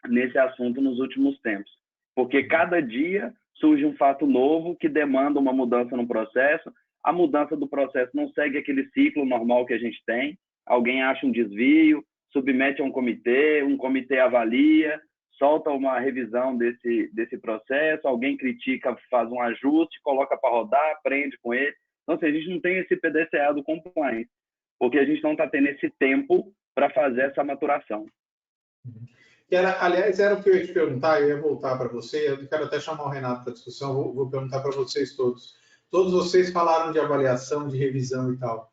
nesse assunto nos últimos tempos. Porque cada dia surge um fato novo que demanda uma mudança no processo. A mudança do processo não segue aquele ciclo normal que a gente tem. Alguém acha um desvio, submete a um comitê avalia, solta uma revisão desse processo, alguém critica, faz um ajuste, coloca para rodar, aprende com ele. Então, assim, a gente não tem esse PDCA do compliance, porque a gente não está tendo esse tempo para fazer essa maturação. Aliás, era o que eu ia te perguntar, eu ia voltar para você, eu quero até chamar o Renato para a discussão, vou perguntar para vocês todos. Todos vocês falaram de avaliação, de revisão e tal.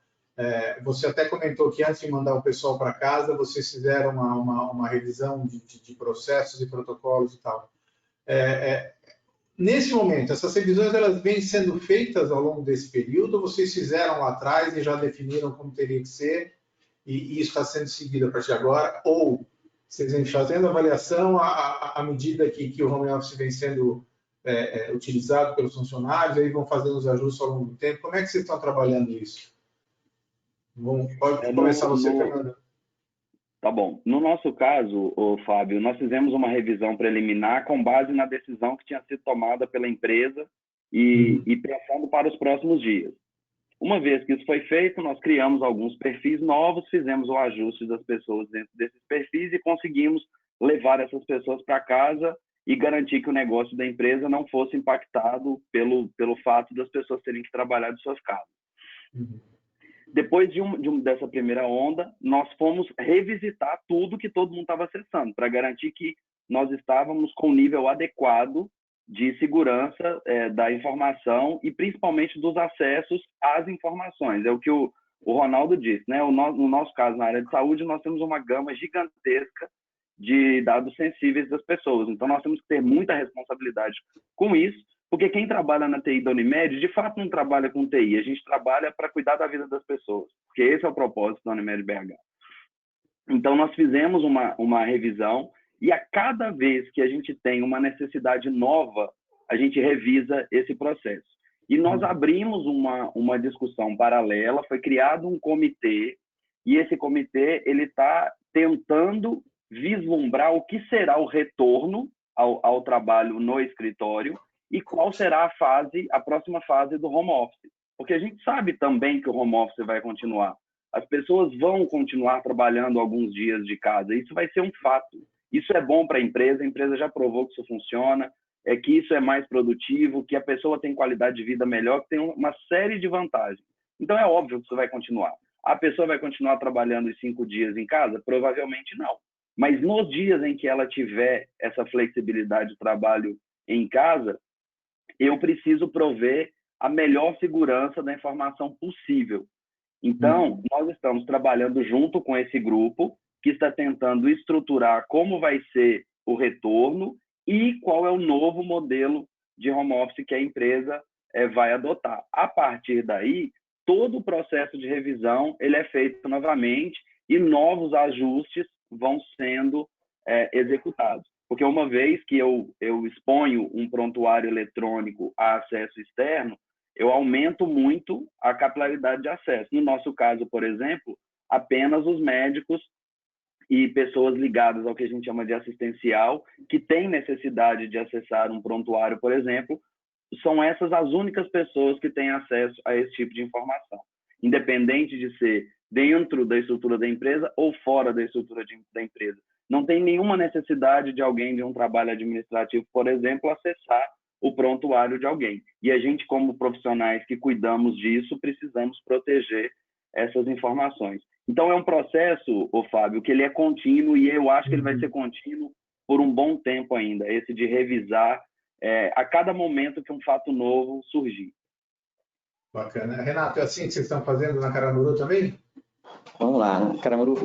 Você até comentou que antes de mandar o pessoal para casa, vocês fizeram uma revisão de processos e protocolos e tal. Nesse momento, essas revisões elas vêm sendo feitas ao longo desse período, ou vocês fizeram lá atrás e já definiram como teria que ser, e isso está sendo seguido a partir de agora, ou vocês vêm fazendo avaliação à medida que o home office vem sendo utilizado pelos funcionários, aí vão fazendo os ajustes ao longo do tempo. Como é que vocês estão trabalhando isso? Pode começar você, Fernando. Tá bom. No nosso caso, Fábio, nós fizemos uma revisão preliminar com base na decisão que tinha sido tomada pela empresa e pensando para os próximos dias. Uma vez que isso foi feito, nós criamos alguns perfis novos, fizemos o ajuste das pessoas dentro desses perfis e conseguimos levar essas pessoas para casa e garantir que o negócio da empresa não fosse impactado pelo fato das pessoas terem que trabalhar de suas casas. Depois dessa primeira onda, nós fomos revisitar tudo que todo mundo estava acessando, para garantir que nós estávamos com um nível adequado de segurança da informação e principalmente dos acessos às informações. É o que o Ronaldo disse, né? No nosso caso, na área de saúde, nós temos uma gama gigantesca de dados sensíveis das pessoas. Então, nós temos que ter muita responsabilidade com isso, porque quem trabalha na TI da Unimed, de fato, não trabalha com TI. A gente trabalha para cuidar da vida das pessoas, porque esse é o propósito da Unimed BH. Então, nós fizemos uma revisão e a cada vez que a gente tem uma necessidade nova, a gente revisa esse processo. E nós abrimos uma discussão paralela, foi criado um comitê, e esse comitê ele está tentando vislumbrar o que será o retorno ao trabalho no escritório e qual será a próxima fase do home office. Porque a gente sabe também que o home office vai continuar. As pessoas vão continuar trabalhando alguns dias de casa. Isso vai ser um fato. Isso é bom para a empresa já provou que isso funciona, que isso é mais produtivo, que a pessoa tem qualidade de vida melhor, que tem uma série de vantagens. Então, é óbvio que isso vai continuar. A pessoa vai continuar trabalhando os 5 dias em casa? Provavelmente não. Mas nos dias em que ela tiver essa flexibilidade de trabalho em casa, eu preciso prover a melhor segurança da informação possível. Então, nós estamos trabalhando junto com esse grupo que está tentando estruturar como vai ser o retorno e qual é o novo modelo de home office que a empresa vai adotar. A partir daí, todo o processo de revisão ele é feito novamente e novos ajustes vão sendo executados. Porque uma vez que eu exponho um prontuário eletrônico a acesso externo, eu aumento muito a capilaridade de acesso. No nosso caso, por exemplo, apenas os médicos e pessoas ligadas ao que a gente chama de assistencial, que têm necessidade de acessar um prontuário, por exemplo, são essas as únicas pessoas que têm acesso a esse tipo de informação, independente de ser dentro da estrutura da empresa ou fora da estrutura da empresa. Não tem nenhuma necessidade de alguém de um trabalho administrativo, por exemplo, acessar o prontuário de alguém. E a gente, como profissionais que cuidamos disso, precisamos proteger essas informações. Então, é um processo, Fábio, que ele é contínuo e eu acho que ele vai ser contínuo por um bom tempo ainda, esse de revisar a cada momento que um fato novo surgir. Bacana. Renato, é assim que vocês estão fazendo na Caramuru também? Vamos lá. A Caramuru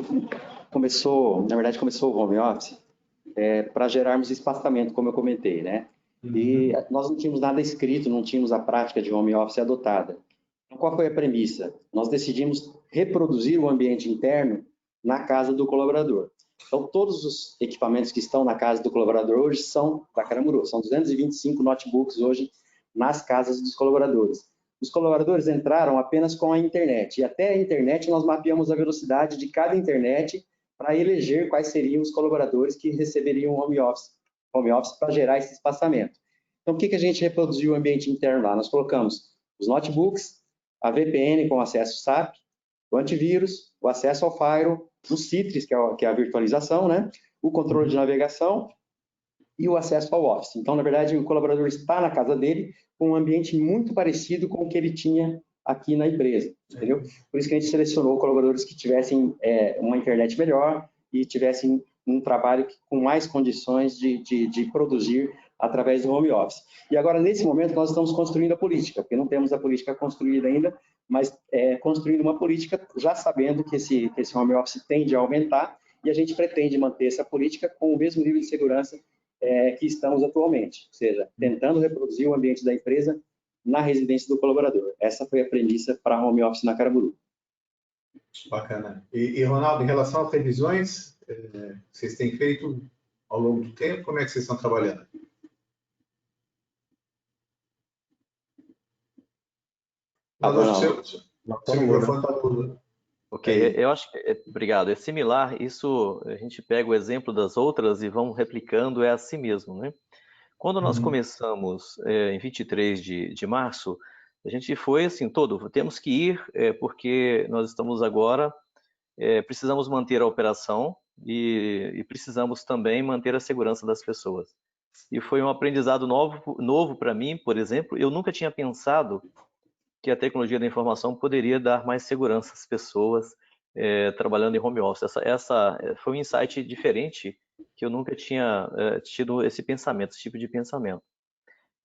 começou o home office para gerarmos espaçamento, como eu comentei, né? E nós não tínhamos nada escrito, não tínhamos a prática de home office adotada. Então, qual foi a premissa? Nós decidimos reproduzir o ambiente interno na casa do colaborador. Então, todos os equipamentos que estão na casa do colaborador hoje são da Caramuru. São 225 notebooks hoje nas casas dos colaboradores. Os colaboradores entraram apenas com a internet, e até a internet nós mapeamos a velocidade de cada internet para eleger quais seriam os colaboradores que receberiam home office para gerar esse espaçamento. Então, o que a gente reproduziu o ambiente interno lá? Nós colocamos os notebooks, a VPN com acesso SAP, o antivírus, o acesso ao firewall, o Citrix, que é a virtualização, né? O controle de navegação e o acesso ao Office. Então, na verdade, o colaborador está na casa dele com um ambiente muito parecido com o que ele tinha aqui na empresa, entendeu? Por isso que a gente selecionou colaboradores que tivessem uma internet melhor e tivessem um trabalho com mais condições de produzir através do home office. E agora, nesse momento, nós estamos construindo a política, porque não temos a política construída ainda, mas construindo uma política já sabendo que esse home office tende a aumentar e a gente pretende manter essa política com o mesmo nível de segurança que estamos atualmente, ou seja, tentando reproduzir o ambiente da empresa na residência do colaborador. Essa foi a premissa para home office na Caramuru. Bacana. E Ronaldo, em relação às revisões, vocês têm feito ao longo do tempo? Como é que vocês estão trabalhando? Seu microfone está tudo. Ok, eu acho que, obrigado, é similar, isso a gente pega o exemplo das outras e vamos replicando, é assim mesmo, né? Quando nós começamos em 23 de março, a gente foi assim, temos que ir, porque nós estamos agora, precisamos manter a operação e precisamos também manter a segurança das pessoas. E foi um aprendizado novo para mim, por exemplo, eu nunca tinha pensado que a tecnologia da informação poderia dar mais segurança às pessoas trabalhando em home office. Essa foi um insight diferente que eu nunca tinha tido esse tipo de pensamento.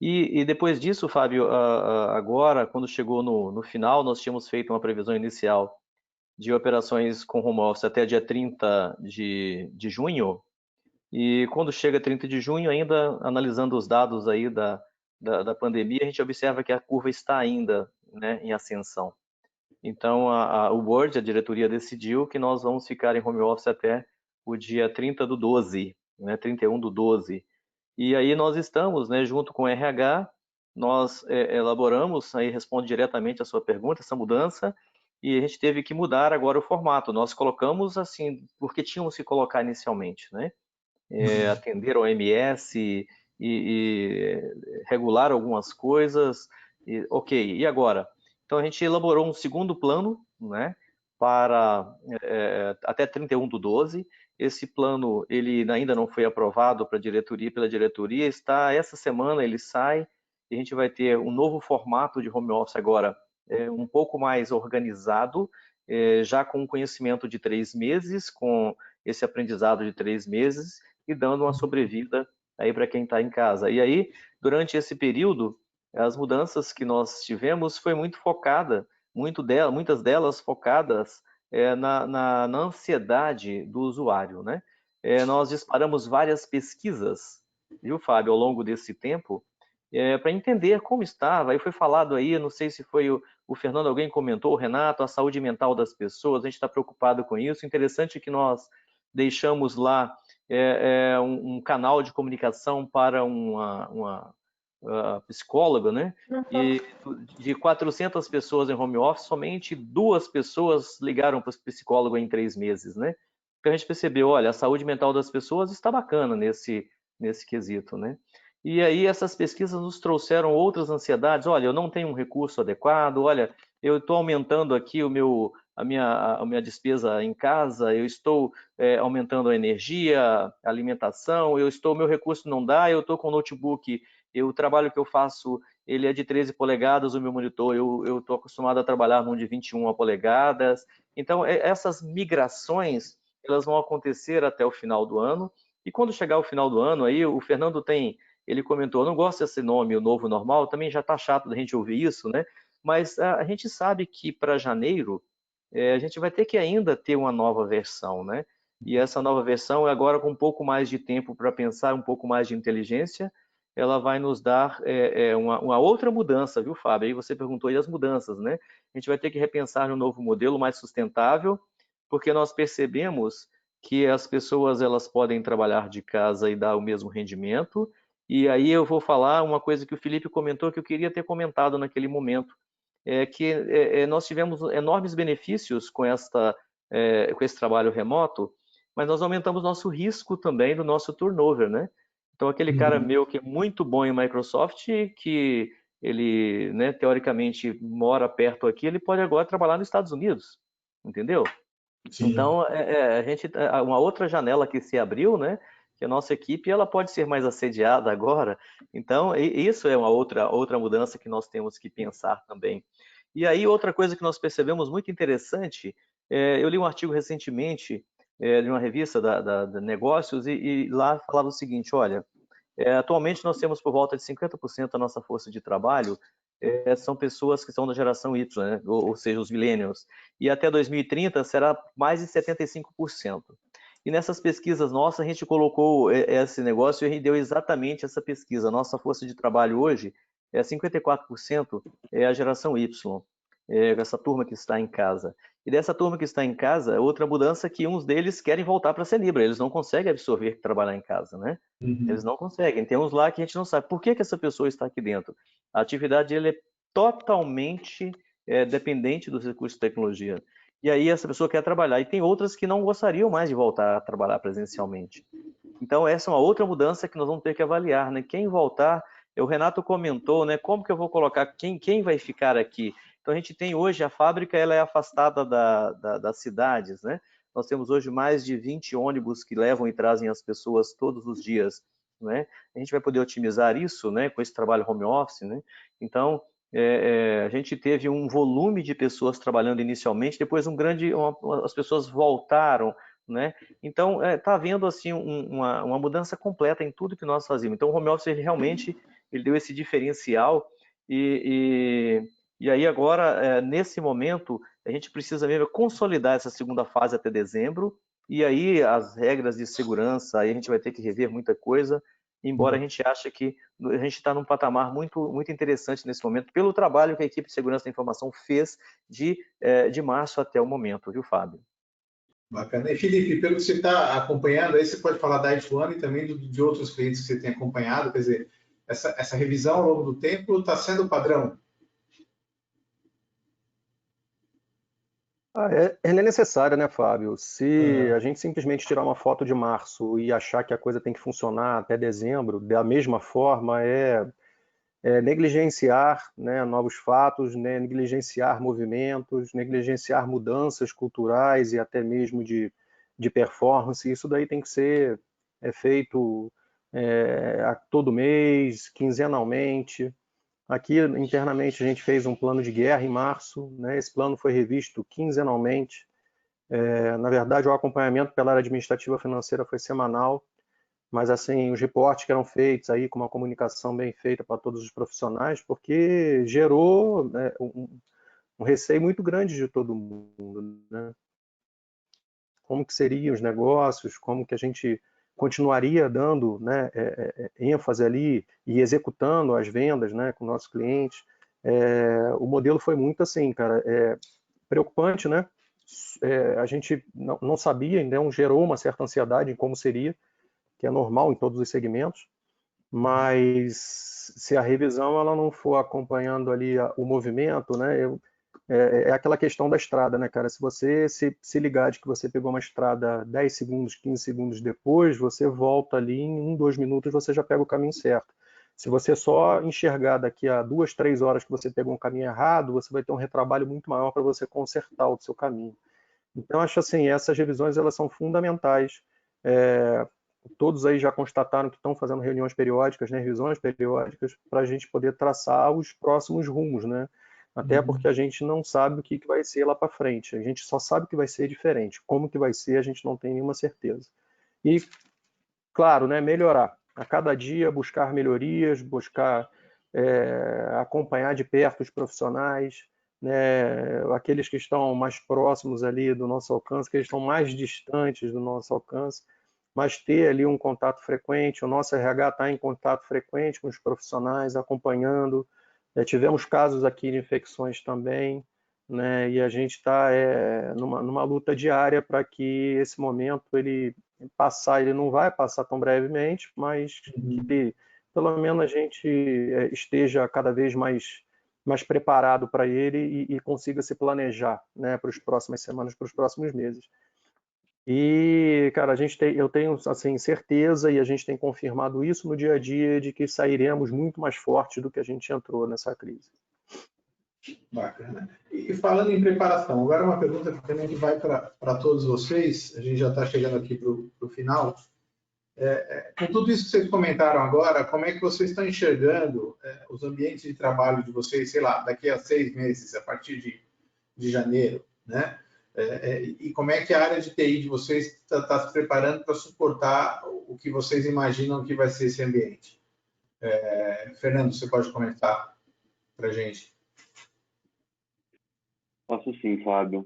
E depois disso, Fábio, agora, quando chegou no final, nós tínhamos feito uma previsão inicial de operações com home office até dia 30 de junho, e quando chega 30 de junho, ainda analisando os dados aí da pandemia, a gente observa que a curva está ainda, né, em ascensão. Então, o board, a diretoria, decidiu que nós vamos ficar em home office até o dia 30/12, né, 31/12. E aí nós estamos, né, junto com o RH, nós elaboramos, aí responde diretamente a sua pergunta, essa mudança, e a gente teve que mudar agora o formato. Nós colocamos assim, porque tínhamos que colocar inicialmente, né? Atender ao OMS e regular algumas coisas, ok, e agora? Então a gente elaborou um segundo plano, né, para até 31/12. Esse plano ele ainda não foi aprovado pela diretoria, essa semana ele sai, e a gente vai ter um novo formato de home office agora, um pouco mais organizado, já com conhecimento de 3 meses, com esse aprendizado de 3 meses, e dando uma sobrevida aí para quem está em casa. E aí, durante esse período, as mudanças que nós tivemos foi muito focada, muitas delas focadas na ansiedade do usuário, né? Nós disparamos várias pesquisas, viu, Fábio, ao longo desse tempo, para entender como estava. Aí foi falado aí, não sei se foi o Fernando, alguém comentou, o Renato, a saúde mental das pessoas, a gente está preocupado com isso. Interessante que nós deixamos lá um canal de comunicação para uma psicóloga, né? E de 400 pessoas em home office, somente 2 pessoas ligaram para o psicólogo em 3 meses, né? Então a gente percebeu, olha, a saúde mental das pessoas está bacana nesse quesito, né? E aí essas pesquisas nos trouxeram outras ansiedades. Olha, eu não tenho um recurso adequado, olha, eu estou aumentando aqui a minha despesa em casa, eu estou aumentando a energia, a alimentação, meu recurso não dá, eu estou com o notebook, o trabalho que eu faço, ele é de 13 polegadas, o meu monitor, eu estou acostumado a trabalhar num de 21 polegadas. Então, essas migrações, elas vão acontecer até o final do ano, e quando chegar o final do ano, aí o Fernando ele comentou, eu não gosto desse nome, o novo normal, também já está chato da gente ouvir isso, né? Mas a gente sabe que para janeiro, a gente vai ter que ainda ter uma nova versão, né? E essa nova versão, agora com um pouco mais de tempo para pensar, um pouco mais de inteligência, ela vai nos dar uma outra mudança, viu, Fábio? Aí você perguntou aí as mudanças, né? A gente vai ter que repensar no novo modelo mais sustentável, porque nós percebemos que as pessoas elas podem trabalhar de casa e dar o mesmo rendimento, E aí eu vou falar uma coisa que o Felipe comentou que eu queria ter comentado naquele momento, que nós tivemos enormes benefícios com esse trabalho remoto, mas nós aumentamos nosso risco também do nosso turnover, né? Então, aquele cara meu que é muito bom em Microsoft, que ele, né, teoricamente mora perto aqui, ele pode agora trabalhar nos Estados Unidos, entendeu? Sim. Então, uma outra janela que se abriu, né? Que a nossa equipe ela pode ser mais assediada agora. Então, isso é uma outra mudança que nós temos que pensar também. E aí, outra coisa que nós percebemos muito interessante, eu li um artigo recentemente de uma revista da Negócios e lá falava o seguinte, olha, atualmente nós temos por volta de 50% da nossa força de trabalho são pessoas que são da geração Y, né? ou seja, os millennials. E até 2030 será mais de 75%. E nessas pesquisas nossas, a gente colocou esse negócio e deu exatamente essa pesquisa. Nossa força de trabalho hoje 54% é a geração Y, essa turma que está em casa. E dessa turma que está em casa, outra mudança é que uns deles querem voltar para a Senibra, eles não conseguem absorver trabalhar em casa, né? Eles não conseguem. Tem uns lá que a gente não sabe por que essa pessoa está aqui dentro. A atividade ele é totalmente dependente dos recursos de tecnologia. E aí essa pessoa quer trabalhar. E tem outras que não gostariam mais de voltar a trabalhar presencialmente. Então essa é uma outra mudança que nós vamos ter que avaliar, né? Quem voltar, o Renato comentou, né? Como que eu vou colocar quem vai ficar aqui? Então a gente tem hoje a fábrica, ela é afastada das cidades, né? Nós temos hoje mais de 20 ônibus que levam e trazem as pessoas todos os dias, né? A gente vai poder otimizar isso, né? Com esse trabalho home office, né? Então a gente teve um volume de pessoas trabalhando inicialmente, depois as pessoas voltaram, né? Então está havendo assim uma mudança completa em tudo que nós fazemos. Então o home office realmente ele deu esse diferencial e aí agora nesse momento a gente precisa mesmo consolidar essa segunda fase até dezembro e aí as regras de segurança aí a gente vai ter que rever muita coisa, embora a gente ache que a gente está num patamar muito muito interessante nesse momento pelo trabalho que a equipe de segurança da informação fez de março até o momento, viu, Fábio? Bacana. E Felipe, pelo que você está acompanhando, aí você pode falar da Edge e também de outros clientes que você tem acompanhado, quer dizer, essa revisão ao longo do tempo está sendo padrão? Ela é necessária, né, Fábio? Se a gente simplesmente tirar uma foto de março e achar que a coisa tem que funcionar até dezembro, da mesma forma, negligenciar, né, novos fatos, né, negligenciar movimentos, negligenciar mudanças culturais e até mesmo de performance. Isso daí tem que ser feito a todo mês, quinzenalmente. Aqui, internamente, a gente fez um plano de guerra em março, né? Esse plano foi revisto quinzenalmente. Na verdade, o acompanhamento pela área administrativa financeira foi semanal, mas assim, os reportes que eram feitos aí com uma comunicação bem feita para todos os profissionais, porque gerou, né, um receio muito grande de todo mundo, né? Como que seriam os negócios, como que a gente continuaria dando, né, ênfase ali e executando as vendas, né, com nossos clientes. O modelo foi muito assim, cara, preocupante, né? A gente não sabia, então gerou uma certa ansiedade em como seria, que é normal em todos os segmentos, mas se a revisão ela não for acompanhando ali o movimento, né? É aquela questão da estrada, né, cara? Se você se ligar de que você pegou uma estrada 10 segundos, 15 segundos depois, você volta ali em 1, 2 minutos, você já pega o caminho certo. Se você só enxergar daqui a 2, 3 horas que você pegou um caminho errado, você vai ter um retrabalho muito maior para você consertar o seu caminho. Então, acho assim, essas revisões elas são fundamentais. Todos aí já constataram que estão fazendo reuniões periódicas, né, revisões periódicas, para a gente poder traçar os próximos rumos, né? Até porque a gente não sabe o que vai ser lá para frente. A gente só sabe que vai ser diferente. Como que vai ser, a gente não tem nenhuma certeza. E, claro, né, melhorar. A cada dia buscar melhorias, buscar acompanhar de perto os profissionais, né, aqueles que estão mais próximos ali do nosso alcance, que eles estão mais distantes do nosso alcance, mas ter ali um contato frequente. O nosso RH está em contato frequente com os profissionais, acompanhando. Tivemos casos aqui de infecções também, né, e a gente está numa luta diária para que esse momento ele não vai passar tão brevemente, mas que pelo menos a gente esteja cada vez mais preparado para ele e consiga se planejar, né, para as próximas semanas, para os próximos meses. E, cara, eu tenho assim, certeza, e a gente tem confirmado isso no dia a dia, de que sairemos muito mais fortes do que a gente entrou nessa crise. Bacana. E falando em preparação, agora uma pergunta que também vai para todos vocês, a gente já está chegando aqui para o final. Com tudo isso que vocês comentaram agora, como é que vocês estão enxergando os ambientes de trabalho de vocês, sei lá, daqui a 6 meses, a partir de janeiro, né? E como é que a área de TI de vocês está se preparando para suportar o que vocês imaginam que vai ser esse ambiente? Fernando, você pode comentar para a gente? Posso sim, Fábio.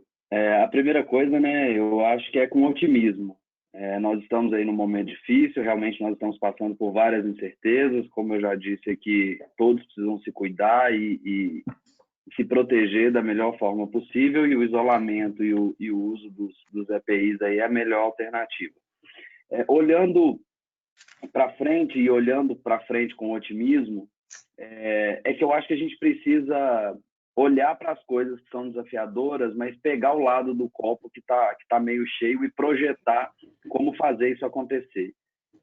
A primeira coisa, né, eu acho que é com otimismo. Nós estamos aí num momento difícil, realmente nós estamos passando por várias incertezas, como eu já disse aqui, todos precisam se cuidar e se proteger da melhor forma possível, e o isolamento e o uso dos EPIs aí é a melhor alternativa. Olhando para frente e olhando para frente com otimismo, é que eu acho que a gente precisa olhar para as coisas que são desafiadoras, mas pegar o lado do copo que tá meio cheio e projetar como fazer isso acontecer.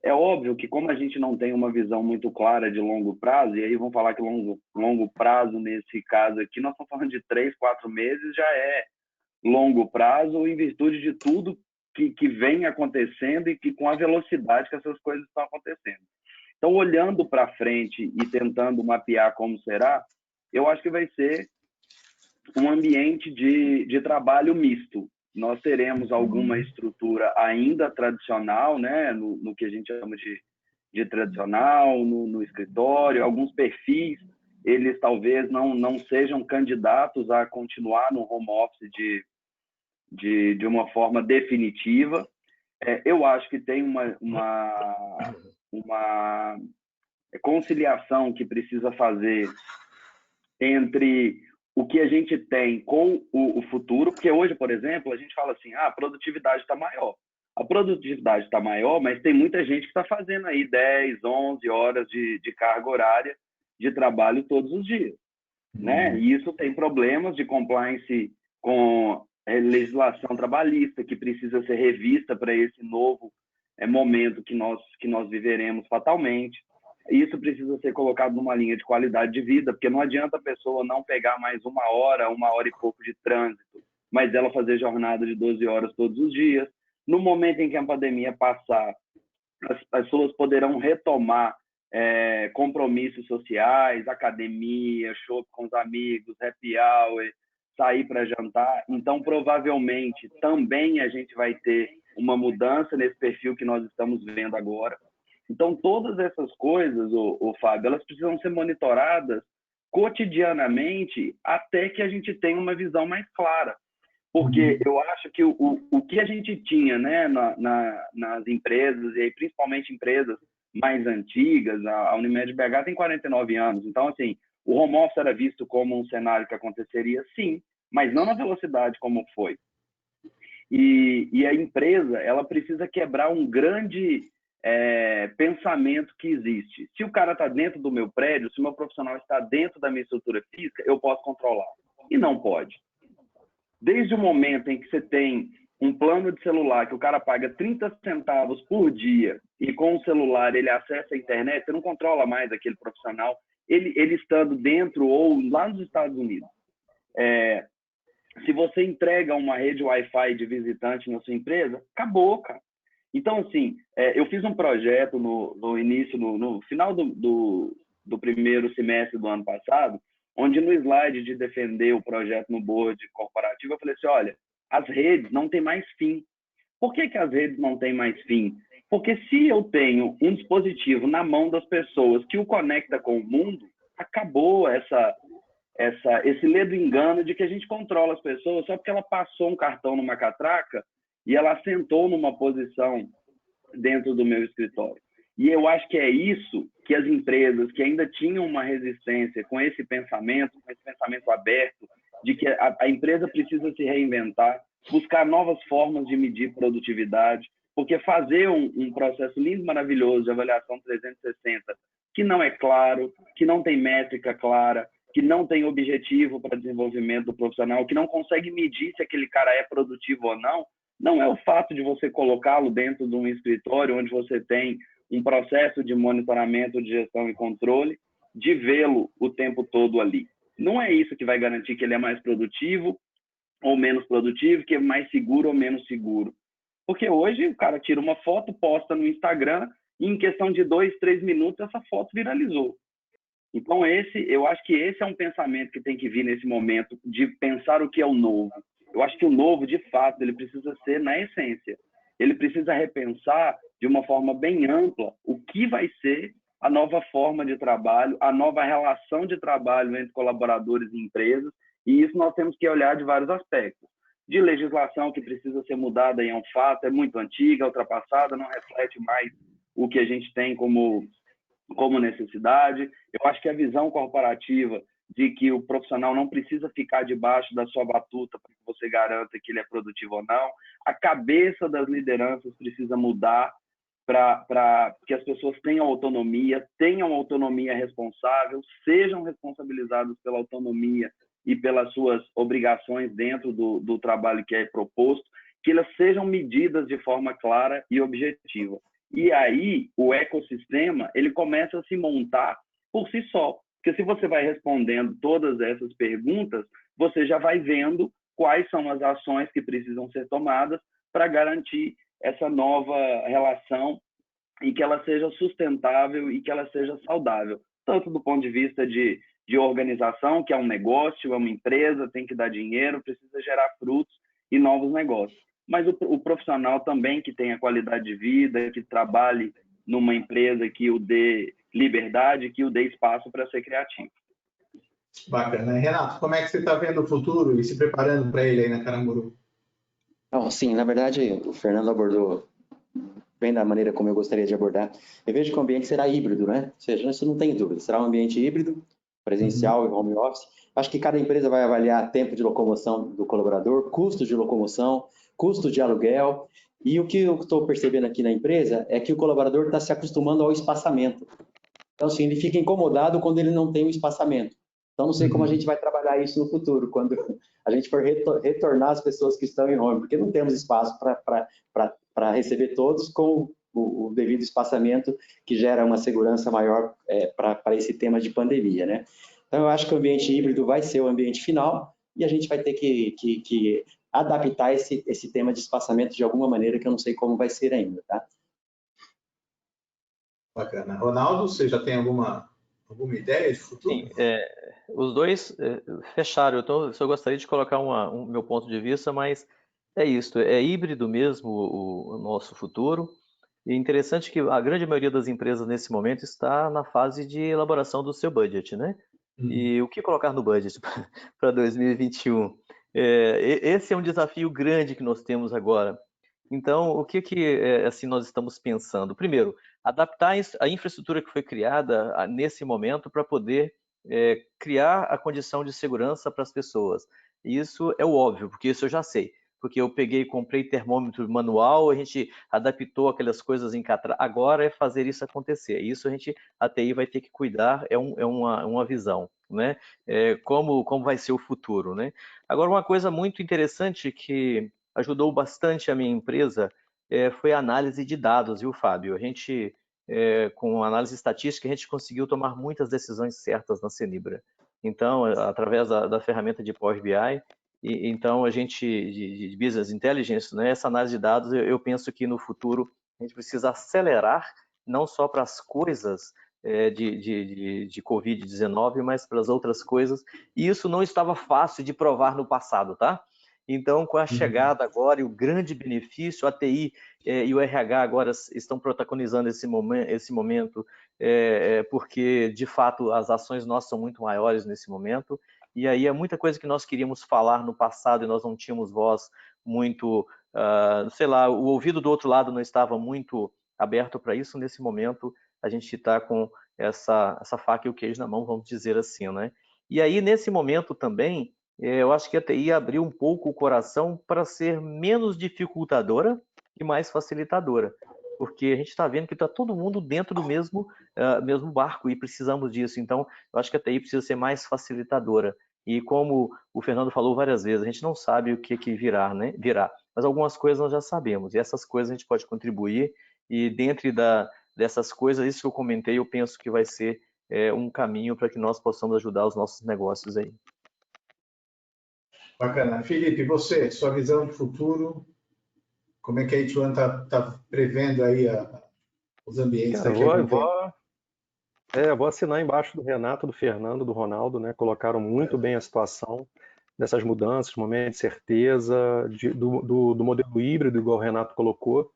É óbvio que, como a gente não tem uma visão muito clara de longo prazo, e aí vamos falar que longo prazo, nesse caso aqui, nós estamos falando de 3, 4 meses, já é longo prazo, em virtude de tudo que vem acontecendo e que com a velocidade que essas coisas estão acontecendo. Então, olhando para frente e tentando mapear como será, eu acho que vai ser um ambiente de trabalho misto. Nós teremos alguma estrutura ainda tradicional, né, no que a gente chama de tradicional, no escritório, alguns perfis, eles talvez não sejam candidatos a continuar no home office de uma forma definitiva. Eu acho que tem uma conciliação que precisa fazer entre o que a gente tem com o futuro, porque hoje, por exemplo, a gente fala assim, a produtividade está maior. A produtividade está maior, mas tem muita gente que está fazendo aí 10, 11 horas de carga horária de trabalho todos os dias, né? E isso tem problemas de compliance com legislação trabalhista, que precisa ser revista para esse novo momento que nós viveremos fatalmente. Isso precisa ser colocado numa linha de qualidade de vida, porque não adianta a pessoa não pegar mais 1 hora e pouco de trânsito, mas ela fazer jornada de 12 horas todos os dias. No momento em que a pandemia passar, as pessoas poderão retomar compromissos sociais, academia, show com os amigos, happy hour, sair para jantar. Então, provavelmente, também a gente vai ter uma mudança nesse perfil que nós estamos vendo agora. Então, todas essas coisas, Fábio, elas precisam ser monitoradas cotidianamente até que a gente tenha uma visão mais clara. Porque eu acho que o que a gente tinha, né, nas empresas, e aí principalmente empresas mais antigas, a Unimed BH tem 49 anos, então, assim, o home office era visto como um cenário que aconteceria, sim, mas não na velocidade como foi. E a empresa, ela precisa quebrar um grande pensamento que existe. Se o cara está dentro do meu prédio, se o meu profissional está dentro da minha estrutura física, eu posso controlar. E não pode. Desde o momento em que você tem um plano de celular que o cara paga 30 centavos por dia e com o celular ele acessa a internet, você não controla mais aquele profissional, ele estando dentro ou lá nos Estados Unidos. Se você entrega uma rede Wi-Fi de visitante na sua empresa, acabou, cara. Então, assim, eu fiz um projeto no final do primeiro semestre do ano passado, onde no slide de defender o projeto no board corporativo, eu falei assim, olha, as redes não têm mais fim. Por que as redes não têm mais fim? Porque se eu tenho um dispositivo na mão das pessoas que o conecta com o mundo, acabou esse ledo engano de que a gente controla as pessoas só porque ela passou um cartão numa catraca e ela sentou numa posição dentro do meu escritório. E eu acho que é isso que as empresas que ainda tinham uma resistência com esse pensamento aberto, de que a empresa precisa se reinventar, buscar novas formas de medir produtividade, porque fazer um processo lindo, maravilhoso de avaliação 360, que não é claro, que não tem métrica clara, que não tem objetivo para desenvolvimento do profissional, que não consegue medir se aquele cara é produtivo ou não, não é o fato de você colocá-lo dentro de um escritório onde você tem um processo de monitoramento, de gestão e controle, de vê-lo o tempo todo ali. Não é isso que vai garantir que ele é mais produtivo ou menos produtivo, que é mais seguro ou menos seguro. Porque hoje o cara tira uma foto, posta no Instagram, e em questão de 2, 3 minutos essa foto viralizou. Então eu acho que esse é um pensamento que tem que vir nesse momento de pensar o que é o novo. Eu acho que o novo, de fato, ele precisa ser na essência. Ele precisa repensar de uma forma bem ampla o que vai ser a nova forma de trabalho, a nova relação de trabalho entre colaboradores e empresas, e isso nós temos que olhar de vários aspectos. De legislação que precisa ser mudada e é um fato, é muito antiga, ultrapassada, não reflete mais o que a gente tem como necessidade. Eu acho que a visão corporativa de que o profissional não precisa ficar debaixo da sua batuta para que você garanta que ele é produtivo ou não. A cabeça das lideranças precisa mudar para que as pessoas tenham autonomia responsável, sejam responsabilizadas pela autonomia e pelas suas obrigações dentro do trabalho que é proposto, que elas sejam medidas de forma clara e objetiva. E aí o ecossistema ele começa a se montar por si só. Porque se você vai respondendo todas essas perguntas, você já vai vendo quais são as ações que precisam ser tomadas para garantir essa nova relação e que ela seja sustentável e que ela seja saudável. Tanto do ponto de vista de organização, que é um negócio, é uma empresa, tem que dar dinheiro, precisa gerar frutos e novos negócios. Mas o profissional também que tenha qualidade de vida, que trabalhe numa empresa que o dê liberdade, que o dê espaço para ser criativo. Bacana. Renato, como é que você está vendo o futuro e se preparando para ele aí na Caramuru? Não, sim, na verdade, o Fernando abordou bem da maneira como eu gostaria de abordar. Eu vejo que o ambiente será híbrido, né? Ou seja, isso não tem dúvida, será um ambiente híbrido, presencial e home office. Acho que cada empresa vai avaliar tempo de locomoção do colaborador, custo de locomoção, custo de aluguel. E o que eu estou percebendo aqui na empresa é que o colaborador está se acostumando ao espaçamento. Então, assim, ele fica incomodado quando ele não tem o espaçamento. Então, não sei como a gente vai trabalhar isso no futuro, quando a gente for retornar as pessoas que estão em home, porque não temos espaço para receber todos com o devido espaçamento, que gera uma segurança maior para esse tema de pandemia, né? Então, eu acho que o ambiente híbrido vai ser o ambiente final e a gente vai ter que adaptar esse tema de espaçamento de alguma maneira, que eu não sei como vai ser ainda, tá? Bacana. Ronaldo, você já tem alguma ideia de futuro? Sim, os dois fecharam. Eu só gostaria de colocar meu ponto de vista, mas é isso, é híbrido mesmo o nosso futuro. E é interessante que a grande maioria das empresas nesse momento está na fase de elaboração do seu budget, né? E o que colocar no budget para 2021? Esse é um desafio grande que nós temos agora. Então, o que assim nós estamos pensando? Primeiro, adaptar a infraestrutura que foi criada nesse momento para poder criar a condição de segurança para as pessoas. Isso é o óbvio, porque isso eu já sei. Porque eu peguei e comprei termômetro manual, a gente adaptou aquelas coisas em catrá. Agora é fazer isso acontecer. Isso a TI vai ter que cuidar, é uma visão, né? Como vai ser o futuro, né? Agora, uma coisa muito interessante que ajudou bastante a minha empresa foi a análise de dados, viu, Fábio? A gente, com análise estatística, a gente conseguiu tomar muitas decisões certas na Cenibra. Então, através da ferramenta de Power BI, então a gente, de Business Intelligence, né, essa análise de dados, eu penso que no futuro a gente precisa acelerar, não só para as coisas de Covid-19, mas para as outras coisas. E isso não estava fácil de provar no passado, tá? Então, com a chegada agora e o grande benefício, a TI e o RH agora estão protagonizando esse momento, porque, de fato, as ações nossas são muito maiores nesse momento, e aí é muita coisa que nós queríamos falar no passado e nós não tínhamos voz muito, sei lá, o ouvido do outro lado não estava muito aberto para isso. Nesse momento, a gente está com essa faca e o queijo na mão, vamos dizer assim, né? E aí, nesse momento também, eu acho que a TI abriu um pouco o coração para ser menos dificultadora e mais facilitadora. porque a gente está vendo que está todo mundo dentro do mesmo barco e precisamos disso. Então, eu acho que a TI precisa ser mais facilitadora. E como o Fernando falou várias vezes, a gente não sabe o que virá, né? Mas algumas coisas nós já sabemos, e essas coisas a gente pode contribuir, e dentro dessas coisas, isso que eu comentei, eu penso que vai ser um caminho para que nós possamos ajudar os nossos negócios aí. Bacana. Felipe, você, sua visão de futuro, como é que a Ituan está prevendo aí os ambientes Cara, daqui a algum tempo? vou assinar embaixo do Renato, do Fernando, do Ronaldo, né? Colocaram muito bem a situação dessas mudanças, momento de certeza, do modelo híbrido, igual o Renato colocou.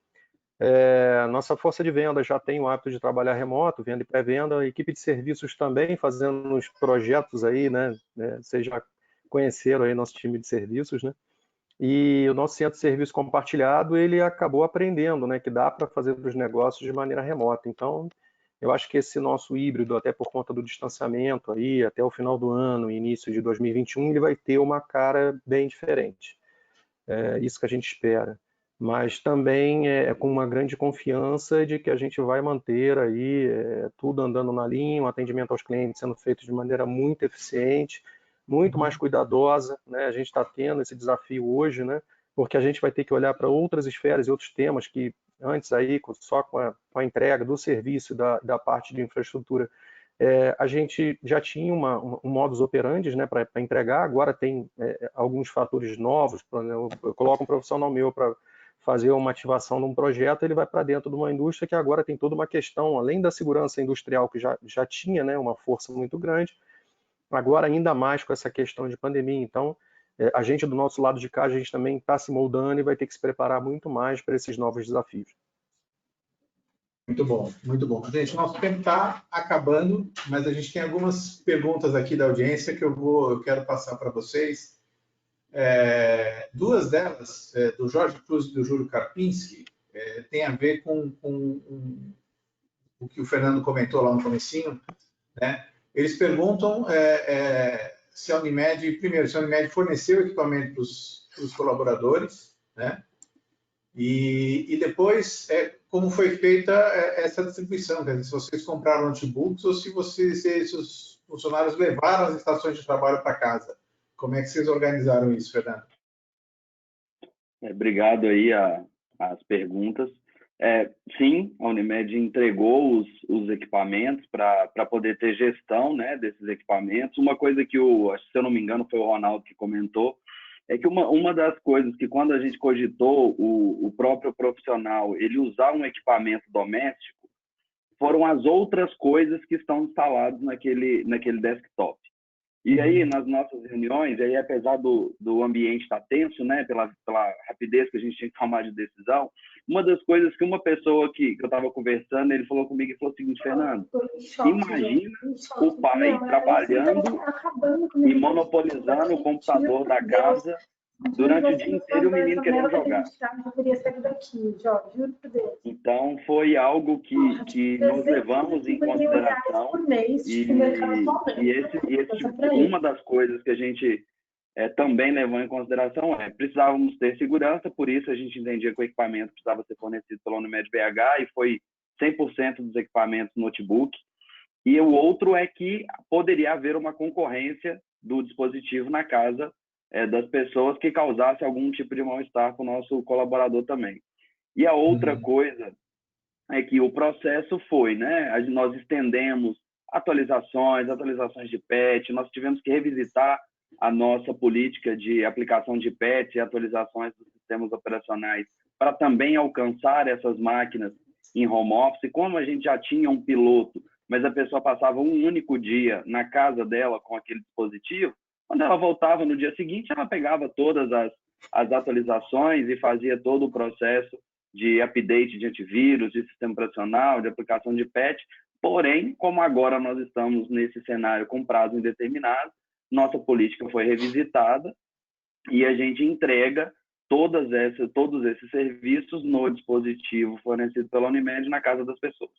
Nossa força de venda já tem o hábito de trabalhar remoto, venda e pré-venda, a equipe de serviços também fazendo uns projetos aí, né? Vocês já conheceram aí nosso time de serviços, né? E o nosso centro de serviço compartilhado, ele acabou aprendendo, né, que dá para fazer os negócios de maneira remota. Então, eu acho que esse nosso híbrido, até por conta do distanciamento aí, até o final do ano, início de 2021, ele vai ter uma cara bem diferente. É isso que a gente espera. Mas também é com uma grande confiança de que a gente vai manter aí tudo andando na linha, o atendimento aos clientes sendo feito de maneira muito eficiente, muito mais cuidadosa, né? A gente está tendo esse desafio hoje, né? Porque a gente vai ter que olhar para outras esferas e outros temas que antes aí, só com a entrega do serviço da parte de infraestrutura, a gente já tinha um modus operandi, né, para entregar, agora tem alguns fatores novos. Eu coloco um profissional meu para fazer uma ativação de um projeto, ele vai para dentro de uma indústria que agora tem toda uma questão, além da segurança industrial, que já tinha, né, uma força muito grande, agora ainda mais com essa questão de pandemia. Então, a gente do nosso lado de cá, a gente também está se moldando e vai ter que se preparar muito mais para esses novos desafios. Muito bom, muito bom. Gente, nosso tempo está acabando, mas a gente tem algumas perguntas aqui da audiência que eu quero passar para vocês. Duas delas, do Jorge Cruz e do Júlio Karpinski, tem a ver com o que o Fernando comentou lá no comecinho, né? Eles perguntam se a Unimed, primeiro, se a Unimed forneceu equipamento para os colaboradores, né? E depois, como foi feita essa distribuição, quer dizer, se vocês compraram notebooks ou se os funcionários levaram as estações de trabalho para casa. Como é que vocês organizaram isso, Fernando? Obrigado aí as perguntas. Sim, a Unimed entregou os equipamentos para poder ter gestão, né, desses equipamentos. Uma coisa que, se eu não me engano, foi o Ronaldo que comentou, é que uma das coisas que, quando a gente cogitou o próprio profissional ele usar um equipamento doméstico, foram as outras coisas que estão instaladas naquele desktop. E aí, nas nossas reuniões, aí, apesar do ambiente estar tenso, né, pela rapidez que a gente tinha que tomar de decisão, uma das coisas que uma pessoa que eu estava conversando, ele falou comigo e falou o seguinte: Fernando, imagina o pai trabalhando e monopolizando o computador da casa durante o dia inteiro e o menino querendo jogar. Então, foi algo que nós levamos em consideração e uma das coisas que a gente também levou em consideração precisávamos ter segurança, por isso a gente entendia que o equipamento precisava ser fornecido pela Unimed BH e foi 100% dos equipamentos notebook. E o outro é que poderia haver uma concorrência do dispositivo na casa das pessoas que causasse algum tipo de mal-estar com o nosso colaborador também. E a outra coisa é que o processo foi, né? Nós estendemos atualizações de patch, nós tivemos que revisitar a nossa política de aplicação de patch e atualizações dos sistemas operacionais para também alcançar essas máquinas em home office. Como a gente já tinha um piloto, mas a pessoa passava um único dia na casa dela com aquele dispositivo, quando ela voltava no dia seguinte, ela pegava todas as atualizações e fazia todo o processo de update de antivírus, de sistema operacional, de aplicação de patch. Porém, como agora nós estamos nesse cenário com prazo indeterminado, nossa política foi revisitada e a gente entrega todos esses serviços no dispositivo fornecido pela Unimed na casa das pessoas.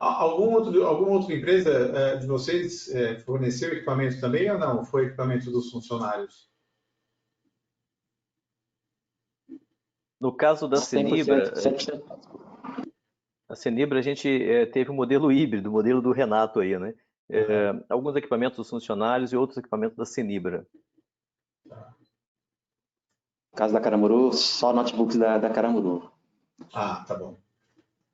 Alguma outra empresa de vocês forneceu equipamento também ou não? Foi equipamento dos funcionários? No caso da 100%, Cenibra, 100%. a Cenibra a gente teve o modelo híbrido, o modelo do Renato aí, né? Alguns equipamentos dos funcionários e outros equipamentos da Cenibra. No caso da Caramuru, só notebooks da Caramuru. Ah, tá bom.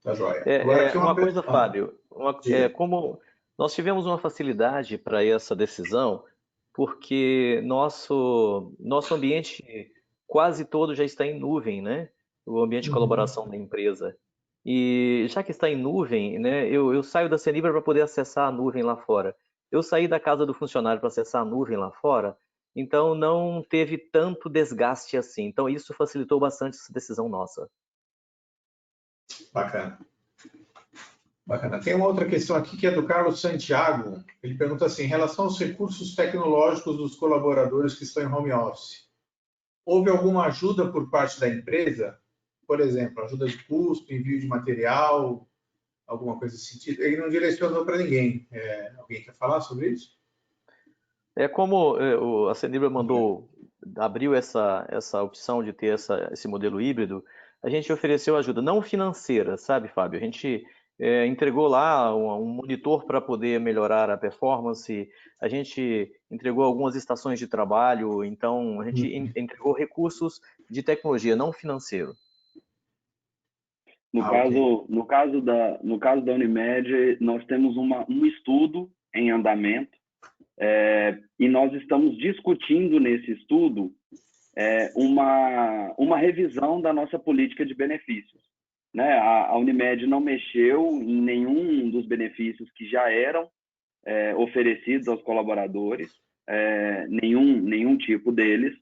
Tá joia. Agora aqui Uma coisa, Fábio, diga. como nós tivemos uma facilidade para essa decisão, porque nosso ambiente quase todo já está em nuvem, né? O ambiente de colaboração da empresa. E já que está em nuvem, né, eu saio da Cenibra para poder acessar a nuvem lá fora. Eu saí da casa do funcionário para acessar a nuvem lá fora, então não teve tanto desgaste assim. Então isso facilitou bastante essa decisão nossa. Bacana. Bacana. Tem uma outra questão aqui que é do Carlos Santiago. Ele pergunta assim, em relação aos recursos tecnológicos dos colaboradores que estão em home office, houve alguma ajuda por parte da empresa? Por exemplo, ajuda de custo, envio de material, alguma coisa nesse sentido? Ele não direcionou para ninguém. Alguém quer falar sobre isso? É como a Cenibra abriu essa opção de ter esse modelo híbrido, a gente ofereceu ajuda não financeira, sabe, Fábio? A gente entregou lá um monitor para poder melhorar a performance, a gente entregou algumas estações de trabalho, então a gente entregou recursos de tecnologia, não financeiro. No caso da Unimed, nós temos um estudo em andamento, e nós estamos discutindo nesse estudo uma revisão da nossa política de benefícios. Né? A Unimed não mexeu em nenhum dos benefícios que já eram oferecidos aos colaboradores, nenhum tipo deles,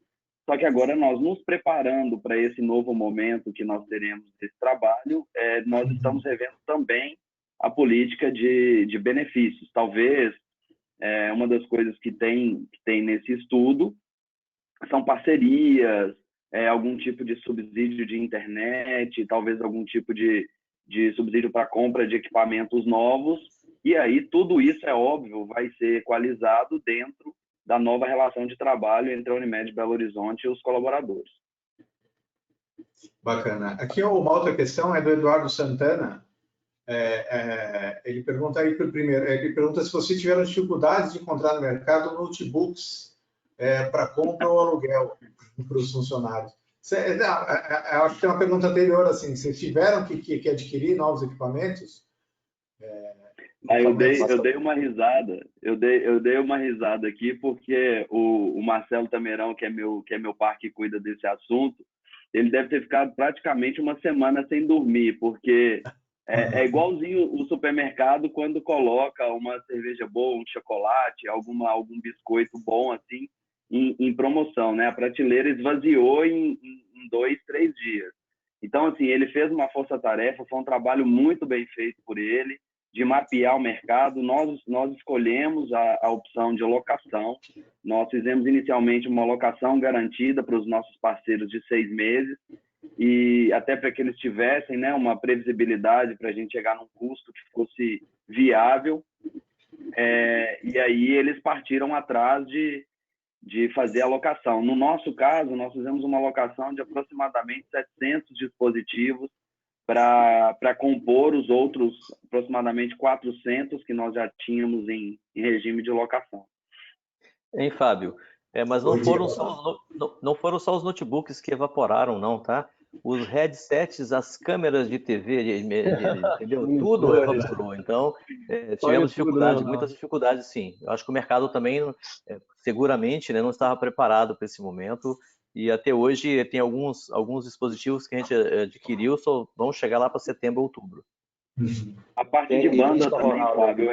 só que agora nós nos preparando para esse novo momento que nós teremos desse trabalho, nós estamos revendo também a política de benefícios. Talvez uma das coisas que tem nesse estudo são parcerias, algum tipo de subsídio de internet, talvez algum tipo de subsídio para compra de equipamentos novos, e aí tudo isso, é óbvio, vai ser equalizado dentro da nova relação de trabalho entre a Unimed Belo Horizonte e os colaboradores. Bacana. Aqui uma outra questão é do Eduardo Santana. Ele pergunta aí primeiro, ele pergunta se vocês tiveram dificuldades de encontrar no mercado notebooks para compra ou aluguel para os funcionários. Eu acho que tem uma pergunta anterior, assim, vocês tiveram que adquirir novos equipamentos? Eu dei uma risada. Eu dei uma risada aqui porque o Marcelo Tameirão, que é meu par que cuida desse assunto, ele deve ter ficado praticamente uma semana sem dormir, porque é igualzinho o supermercado quando coloca uma cerveja boa, um chocolate, algum biscoito bom assim em promoção, né? A prateleira esvaziou em 2, 3 dias. Então, assim, ele fez uma força-tarefa, foi um trabalho muito bem feito por ele, de mapear o mercado. Nós escolhemos a opção de locação. Nós fizemos inicialmente uma locação garantida para os nossos parceiros de 6 meses, e até para que eles tivessem, né, uma previsibilidade para a gente chegar num custo que fosse viável. E aí eles partiram atrás de fazer a locação. No nosso caso, nós fizemos uma locação de aproximadamente 700 dispositivos para compor os outros aproximadamente 400 que nós já tínhamos em regime de locação. Hein, Fábio? Mas não foram só os notebooks que evaporaram, não, tá? Os headsets, as câmeras de TV, entendeu? Tudo evaporou. Então, tivemos dificuldade, muitas dificuldades, sim. Eu acho que o mercado também, seguramente, né, não estava preparado para esse momento. E até hoje tem alguns dispositivos que a gente adquiriu, só vão chegar lá para setembro, outubro. A parte de banda também, Fábio,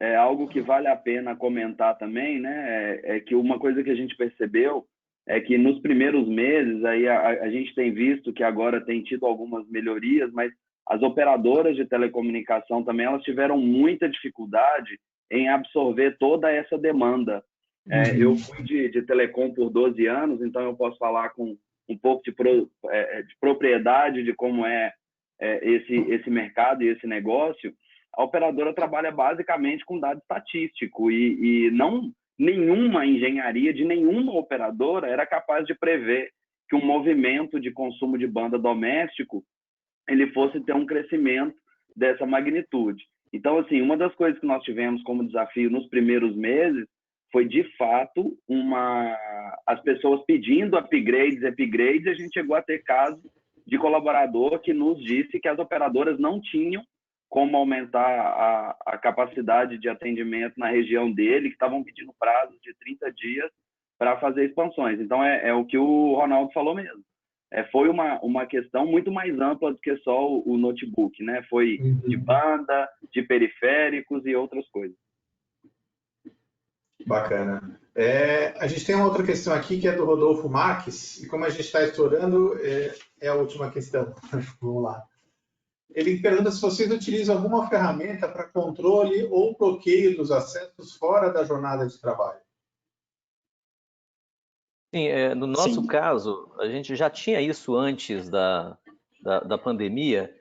é algo que vale a pena comentar também, né? É que uma coisa que a gente percebeu é que nos primeiros meses aí a gente tem visto que agora tem tido algumas melhorias, mas as operadoras de telecomunicação também, elas tiveram muita dificuldade em absorver toda essa demanda. Eu fui de telecom por 12 anos, então eu posso falar com um pouco de propriedade de como esse mercado e esse negócio. A operadora trabalha basicamente com dado estatístico e não nenhuma engenharia de nenhuma operadora era capaz de prever que um movimento de consumo de banda doméstico ele fosse ter um crescimento dessa magnitude. Então, assim, uma das coisas que nós tivemos como desafio nos primeiros meses foi, de fato, as pessoas pedindo upgrades, a gente chegou a ter casos de colaborador que nos disse que as operadoras não tinham como aumentar a capacidade de atendimento na região dele, que estavam pedindo prazos de 30 dias para fazer expansões. Então, é o que o Ronaldo falou mesmo. Foi uma questão muito mais ampla do que só o notebook, né? Foi de banda, de periféricos e outras coisas. Bacana. A gente tem uma outra questão aqui que é do Rodolfo Marques, e como a gente está estourando, é a última questão. Vamos lá. Ele pergunta se vocês utilizam alguma ferramenta para controle ou bloqueio dos acessos fora da jornada de trabalho. Sim, no nosso caso, a gente já tinha isso antes da pandemia.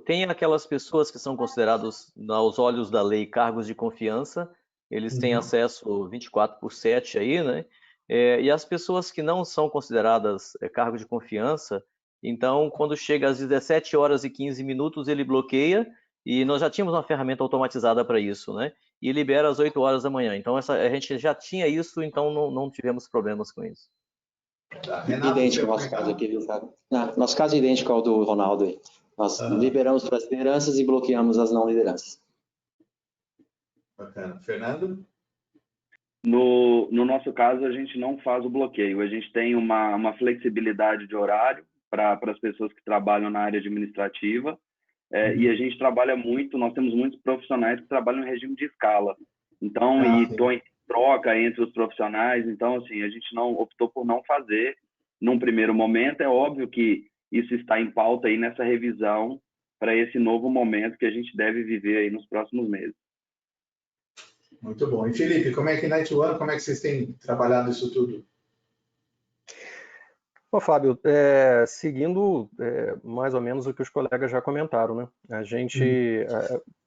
Tem aquelas pessoas que são consideradas, aos olhos da lei, cargos de confiança, eles têm acesso 24/7 aí, né? E as pessoas que não são consideradas cargos de confiança, então, quando chega às 17h15, ele bloqueia, e nós já tínhamos uma ferramenta automatizada para isso, né? E libera às 8 horas da manhã. Então, a gente já tinha isso, então não tivemos problemas com isso. Idêntico ao nosso caso aqui, viu, Fábio? Nosso caso é idêntico ao do Ronaldo aí. Nós liberamos para as lideranças e bloqueamos as não lideranças. Bacana. Fernando? No nosso caso, a gente não faz o bloqueio. A gente tem uma flexibilidade de horário para as pessoas que trabalham na área administrativa. E a gente trabalha muito, nós temos muitos profissionais que trabalham em regime de escala. Então, troca entre os profissionais. Então, assim, a gente optou por não fazer num primeiro momento. É óbvio que isso está em pauta aí nessa revisão para esse novo momento que a gente deve viver aí nos próximos meses. Muito bom. E Felipe, como é que na Night One, como é que vocês têm trabalhado isso tudo? Bom, Fábio, seguindo mais ou menos o que os colegas já comentaram, né? A gente,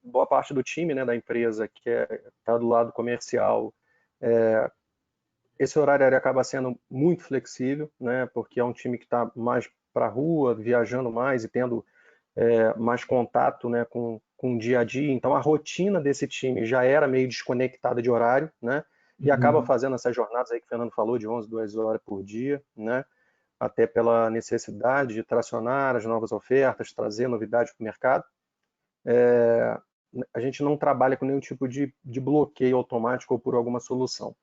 boa parte do time, né, da empresa que está do lado comercial, esse horário acaba sendo muito flexível, né? Porque é um time que está mais para a rua, viajando mais e tendo mais contato, né, com o dia a dia. Então, a rotina desse time já era meio desconectada de horário, né? E acaba fazendo essas jornadas aí que o Fernando falou, de 11, 12 horas por dia, né? Até pela necessidade de tracionar as novas ofertas, trazer novidades para o mercado. A gente não trabalha com nenhum tipo de bloqueio automático ou por alguma solução.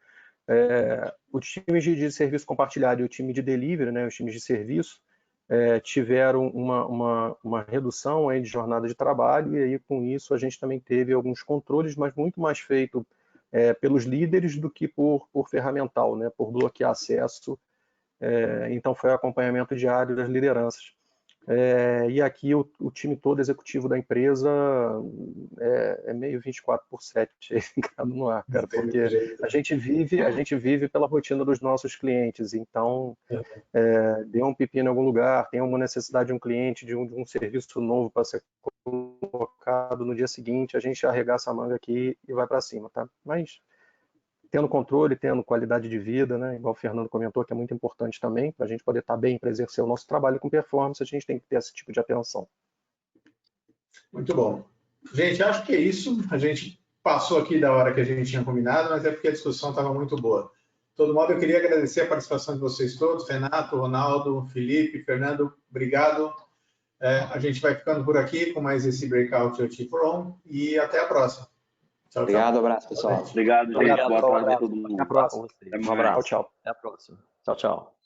Os times de serviço compartilhado e o time de delivery, né, os times de serviço, tiveram uma redução aí de jornada de trabalho, e aí com isso a gente também teve alguns controles, mas muito mais feito pelos líderes do que por ferramental, né, por bloquear acesso. Então foi o acompanhamento diário das lideranças. E aqui o time todo executivo da empresa é meio 24/7 ligado no ar, cara, porque a gente vive pela rotina dos nossos clientes. Então, deu um pepino em algum lugar, tem uma necessidade de um cliente, de um serviço novo para ser colocado no dia seguinte, a gente arregaça a manga aqui e vai para cima, tá? Mas tendo controle, tendo qualidade de vida, né? Igual o Fernando comentou, que é muito importante também, para a gente poder estar bem para exercer o nosso trabalho com performance, a gente tem que ter esse tipo de atenção. Muito bom. Gente, acho que é isso. A gente passou aqui da hora que a gente tinha combinado, mas é porque a discussão estava muito boa. De todo modo, eu queria agradecer a participação de vocês todos, Renato, Ronaldo, Felipe, Fernando, obrigado. A gente vai ficando por aqui com mais esse Breakout IoT for On e até a próxima. Tchau, obrigado, abraço, pessoal. Obrigado, gente. Boa tarde a todo mundo. Até a próxima. Um abraço. Tchau. Até a próxima. Tchau, tchau.